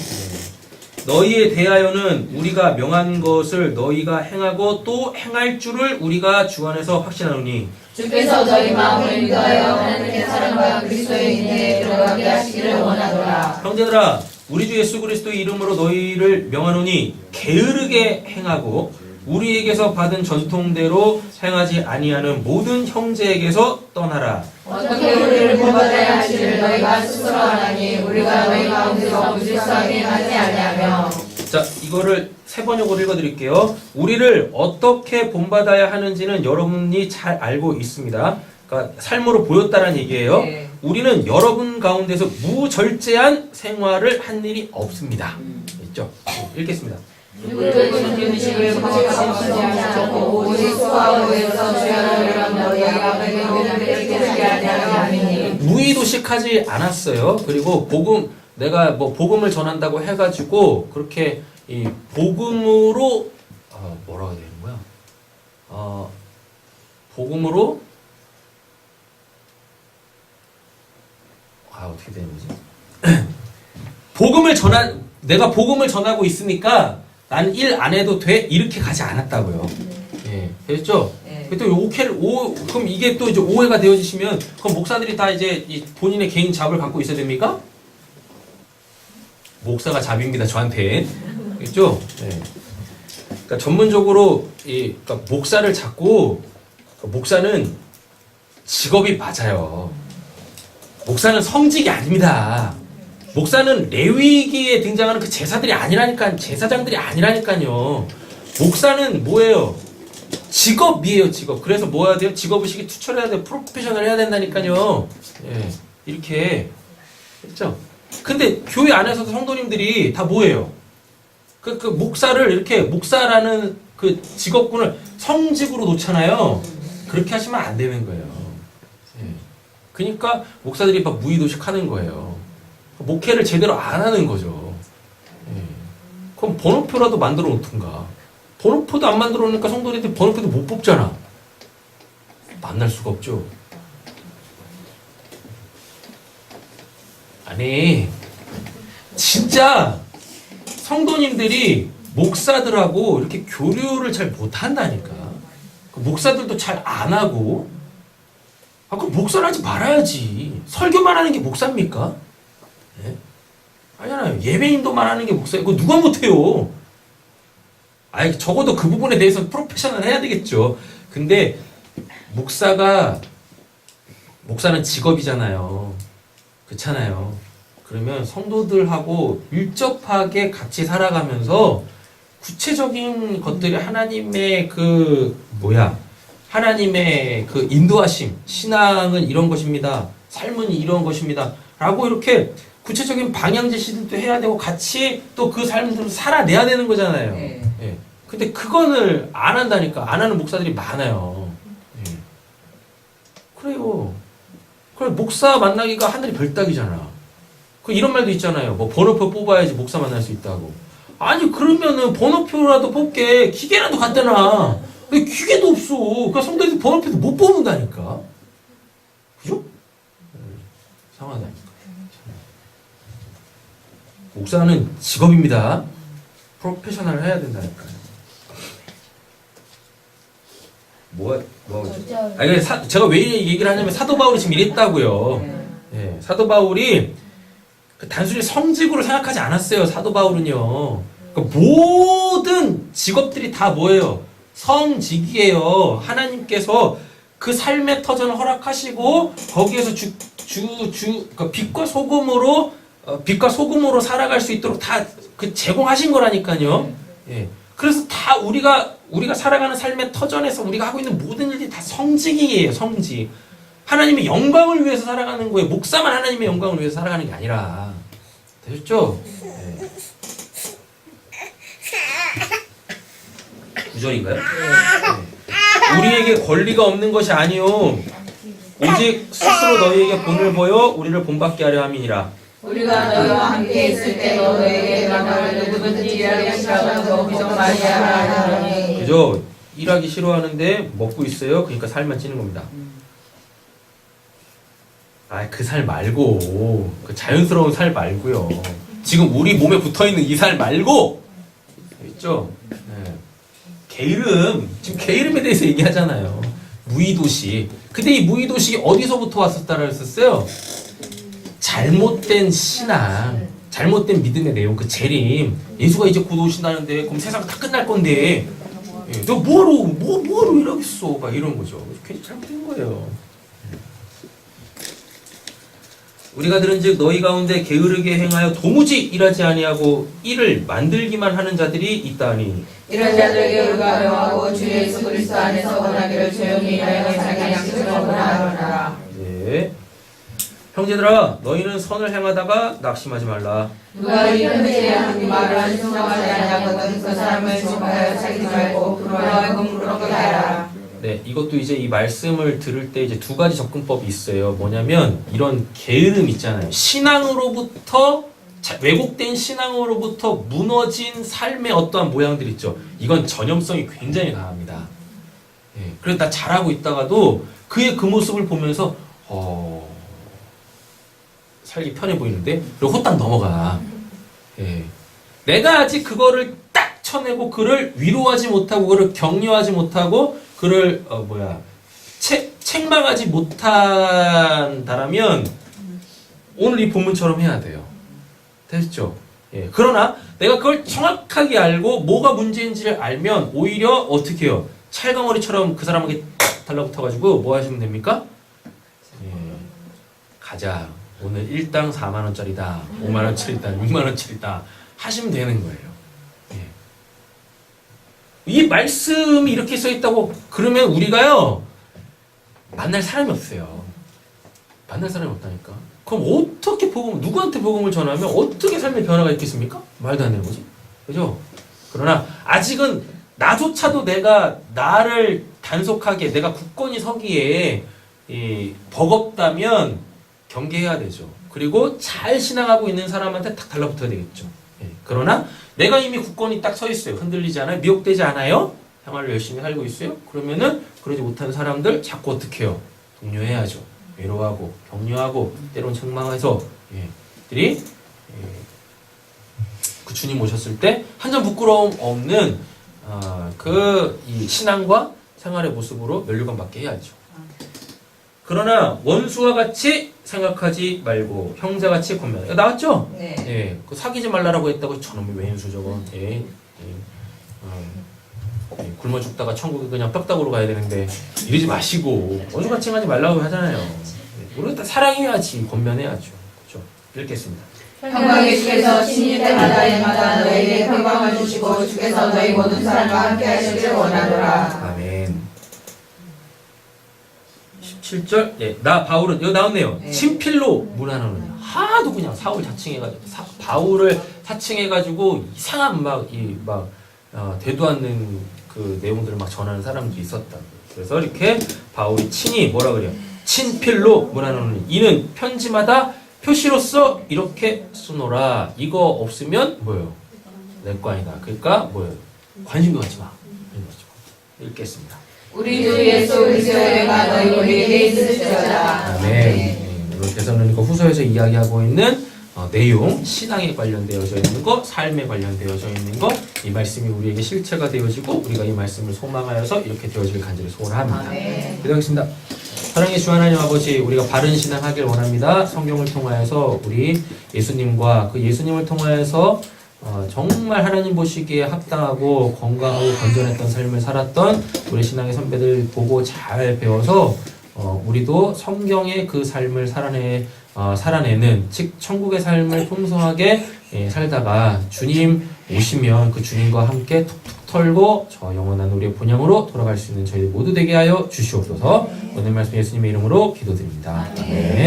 너희에 대하여는 우리가 명한 것을 너희가 행하고 또 행할 줄을 우리가 주 안에서 확신하노니 주께서 너희 마음을 인도하여 하나님의 사랑과 그리스도의 인내에 들어가게 하시기를 원하노라. 형제들아 우리 주 예수 그리스도의 이름으로 너희를 명하노니 게으르게 행하고 우리에게서 받은 전통대로 행하지 아니하는 모든 형제에게서 떠나라. 어떻게 우리를 본받아야 하시를 너희가 스스로 하나니 우리가 너희 가운데서 무질서하게 하지 아니하며. 자, 이거를 세 번역으로 읽어드릴게요. 우리를 어떻게 본받아야 하는지는 여러분이 잘 알고 있습니다. 그러니까 삶으로 보였다는 얘기예요. 네. 우리는 여러분 가운데서 무절제한 생활을 한 일이 없습니다. 있죠? 읽겠습니다. 누구도 음식을 거짓없이 않고 오직 수하고 에서 주야를 너희가 배경을 뺏기지 아니하니. 무의도식하지 않았어요. 그리고 내가 뭐 복음을 전한다고 해가지고 그렇게 이 복음으로 뭐라고 해야 되는 거야? 복음으로 어떻게 되는 거지? 내가 복음을 전하고 있으니까 난 일 안 해도 돼 이렇게 가지 않았다고요. 예, 됐죠? 네. 그럼 이게 또 이제 오해가 되어지시면 그럼 목사들이 다 이제 본인의 개인 잡을 갖고 있어야 됩니까? 목사가 잡입니다 저한테. 그렇죠? 예. 그러니까 전문적으로 그러니까 목사를 잡고 목사는 직업이 맞아요. 목사는 성직이 아닙니다. 목사는 레위기에 등장하는 그 제사장들이 아니라니까요. 목사는 뭐예요? 직업이에요, 직업. 그래서 뭐 해야 돼요? 직업의식이 투철해야 돼요. 프로페셔널 해야 된다니까요. 예, 이렇게 했죠. 근데 교회 안에서도 성도님들이 다 뭐예요? 그 목사를 이렇게 목사라는 그 직업군을 성직으로 놓잖아요. 그렇게 하시면 안 되는 거예요. 예. 그러니까 목사들이 막 무의도식 하는 거예요. 목회를 제대로 안 하는 거죠. 예. 그럼 번호표라도 만들어 놓든가. 번호표도 안 만들어 놓으니까 성도들이 번호표도 못 뽑잖아. 만날 수가 없죠. 아니, 진짜 성도님들이 목사들하고 이렇게 교류를 잘 못한다니까. 목사들도 잘 안 하고. 그럼 목사를 하지 말아야지. 설교만 하는 게 목사입니까? 예? 아니잖아요. 예배인도만 하는 게 목사예요. 그거 누가 못해요. 적어도 그 부분에 대해서 프로페셔널 해야 되겠죠. 근데 목사는 직업이잖아요. 그렇잖아요. 그러면 성도들하고 밀접하게 같이 살아가면서 구체적인 것들이 하나님의 하나님의 그 인도하심, 신앙은 이런 것입니다. 삶은 이런 것입니다. 라고 이렇게 구체적인 방향 제시도 해야 되고 같이 또 그 삶들을 살아내야 되는 거잖아요. 네. 예. 근데 그거를 안 한다니까. 안 하는 목사들이 많아요. 예. 그래요. 그래 목사 만나기가 하늘이 별따기잖아. 이런 말도 있잖아요. 뭐 번호표 뽑아야지 목사 만날 수 있다고. 아니 그러면은 번호표라도 뽑게 기계라도 갖다 놔. 왜 기계도 없어. 그러니까 성도들이 번호표도 못 뽑는다니까. 그죠? 상하다니까. 목사는 직업입니다. 프로페셔널 해야 된다니까요. 뭐가 아니 제가 왜 이 얘기를 하냐면 사도 바울이 지금 이랬다고요. 예, 사도 바울이 그 단순히 성직으로 생각하지 않았어요. 사도 바울은요. 그러니까 모든 직업들이 다 뭐예요? 성직이에요. 하나님께서 그 삶의 터전을 허락하시고 거기에서 그러니까 빛과 소금으로 살아갈 수 있도록 다 그 제공하신 거라니까요. 예. 그래서 다 우리가 살아가는 삶의 터전에서 우리가 하고 있는 모든 일들이 다 성직이에요. 성직. 하나님의 영광을 위해서 살아가는 거예요. 목사만 하나님의 영광을 위해서 살아가는 게 아니라. 되셨죠? 예. 9절인가요? 네. 우리에게 권리가 없는 것이 아니요 오직 스스로 너희에게 본을 보여 우리를 본받게 하려 함이니라. 우리가 너희와 함께 있을 때도 너희에게 너를 누구든지 일하기 싫어하고 비정 많이 하라니. 그죠? 일하기 싫어하는데 먹고 있어요. 그러니까 살만 찌는 겁니다. 그 살 말고 그 자연스러운 살 말고요. 지금 우리 몸에 붙어있는 이 살 말고 있죠? 네. 게으름, 지금 게으름에 대해서 얘기하잖아요. 무의도식. 근데 이 무의도식이 어디서부터 왔었다고 했었어요? 잘못된 신앙, 잘못된 믿음의 내용, 그 재림. 예수가 이제 곧 오신다는데 그럼 세상 다 끝날 건데 너 뭐하러 일하겠어? 막 이런 거죠. 괜히 잘못된 거예요. 우리가 들은즉 너희 가운데 게으르게 행하여 도무지 일하지 아니하고 일을 만들기만 하는 자들이 있다니. 이런 자들에게 우리가 명하고 주 예수 그리스도 안에서 원하기를 조용히 일하여 자기 양식을 먹으라. 네. 형제들아 너희는 선을 행하다가 낙심하지 말라. 누가 이 편지에 한 말을 순종하지 아니하거든 그 사람을 지목하여 사귀지 말고 그로 하여금 그렇게 하라. 네, 이것도 이제 이 말씀을 들을 때 이제 두 가지 접근법이 있어요. 뭐냐면 이런 게으름 있잖아요. 신앙으로부터 왜곡된 신앙으로부터 무너진 삶의 어떠한 모양들 있죠. 이건 전염성이 굉장히 강합니다. 예, 그래서 나 잘하고 있다가도 그의 그 모습을 보면서 살기 편해 보이는데 그리고 후딱 넘어가. 예, 내가 아직 그거를 딱 쳐내고 그를 위로하지 못하고 그를 격려하지 못하고 그를 책망하지 못한다라면 오늘 이 본문처럼 해야 돼요. 됐죠? 예. 그러나 내가 그걸 정확하게 알고 뭐가 문제인지를 알면 오히려 어떻게 해요? 찰가머리처럼 그 사람에게 달라붙어가지고 뭐 하시면 됩니까? 예. 가자. 오늘 1당 4만원짜리다. 5만원짜리다. 6만원짜리다. 하시면 되는 거예요. 이 말씀이 이렇게 써있다고 그러면 우리가요 만날 사람이 없어요. 만날 사람이 없다니까. 그럼 어떻게 누구한테 복음을 전하면 어떻게 삶의 변화가 있겠습니까? 말도 안 되는 거지. 그죠? 그러나 아직은 나조차도 내가 나를 단속하게 내가 굳건히 서기에 버겁다면 경계해야 되죠. 그리고 잘 신앙하고 있는 사람한테 딱 달라붙어야 되겠죠. 그러나 내가 이미 굳건히 딱 서 있어요. 흔들리지 않아요? 미혹되지 않아요? 생활을 열심히 살고 있어요? 그러면은 그러지 못하는 사람들 자꾸 어떻게 해요? 독려해야죠. 위로하고 격려하고 때론 책망해서 들이 그 주님 오셨을 때 한 점 부끄러움 없는 이 신앙과 생활의 모습으로 면류관 받게 해야죠. 그러나 원수와 같이 생각하지 말고 형제같이 권면하라. 나왔죠? 네. 예, 그 사귀지 말라라고 했다고 저놈이 왼수 저거. 굶어 죽다가 천국에 그냥 뼈다구로 가야 되는데 이러지 마시고 원수같이 행하지 말라고 하잖아요. 우리가 다 사랑해야지 권면해야죠. 그렇죠? 읽겠습니다. 평강의 주께서 신일 때마다 일마다 너희에게 평강을 주시고 주께서 너희 모든 사람과 함께 하시기를 원하노라. 아멘. 17절, 예, 나 바울은 여기 나왔네요. 네. 친필로 문안하는 하도 그냥 사울 자칭해가지고 바울을 사칭해가지고 이상한 되도 않는 그 내용들을 막 전하는 사람들이 있었다. 그래서 이렇게 바울이 친히 뭐라 그래요? 친필로 문안하는 이는 편지마다 표시로서 이렇게 쓰노라. 이거 없으면 뭐예요? 내 거 아니다. 그러니까 뭐예요? 관심도 갖지 마. 읽겠습니다. 우리 주 예수 그리스도의 은혜가 너희 우리에게 있으시리라. 아멘. 우리 데살로니가 후서에서 이야기하고 있는 내용, 신앙에 관련되어져 있는 것, 삶에 관련되어져 있는 것, 이 말씀이 우리에게 실체가 되어지고 우리가 이 말씀을 소망하여서 이렇게 되어질 간절히 소원합니다. 기도하겠습니다. 사랑의 주 하나님 아버지, 우리가 바른 신앙하길 원합니다. 성경을 통하여서 우리 예수님과 그 예수님을 통하여서 정말 하나님 보시기에 합당하고 건강하고 건전했던 삶을 살았던 우리 신앙의 선배들 보고 잘 배워서 우리도 성경의 그 삶을 살아내는 즉 천국의 삶을 풍성하게 살다가 주님 오시면 그 주님과 함께 툭툭 털고 저 영원한 우리의 본향으로 돌아갈 수 있는 저희 모두 되게 하여 주시옵소서. 오늘 말씀 예수님의 이름으로 기도드립니다. 아멘.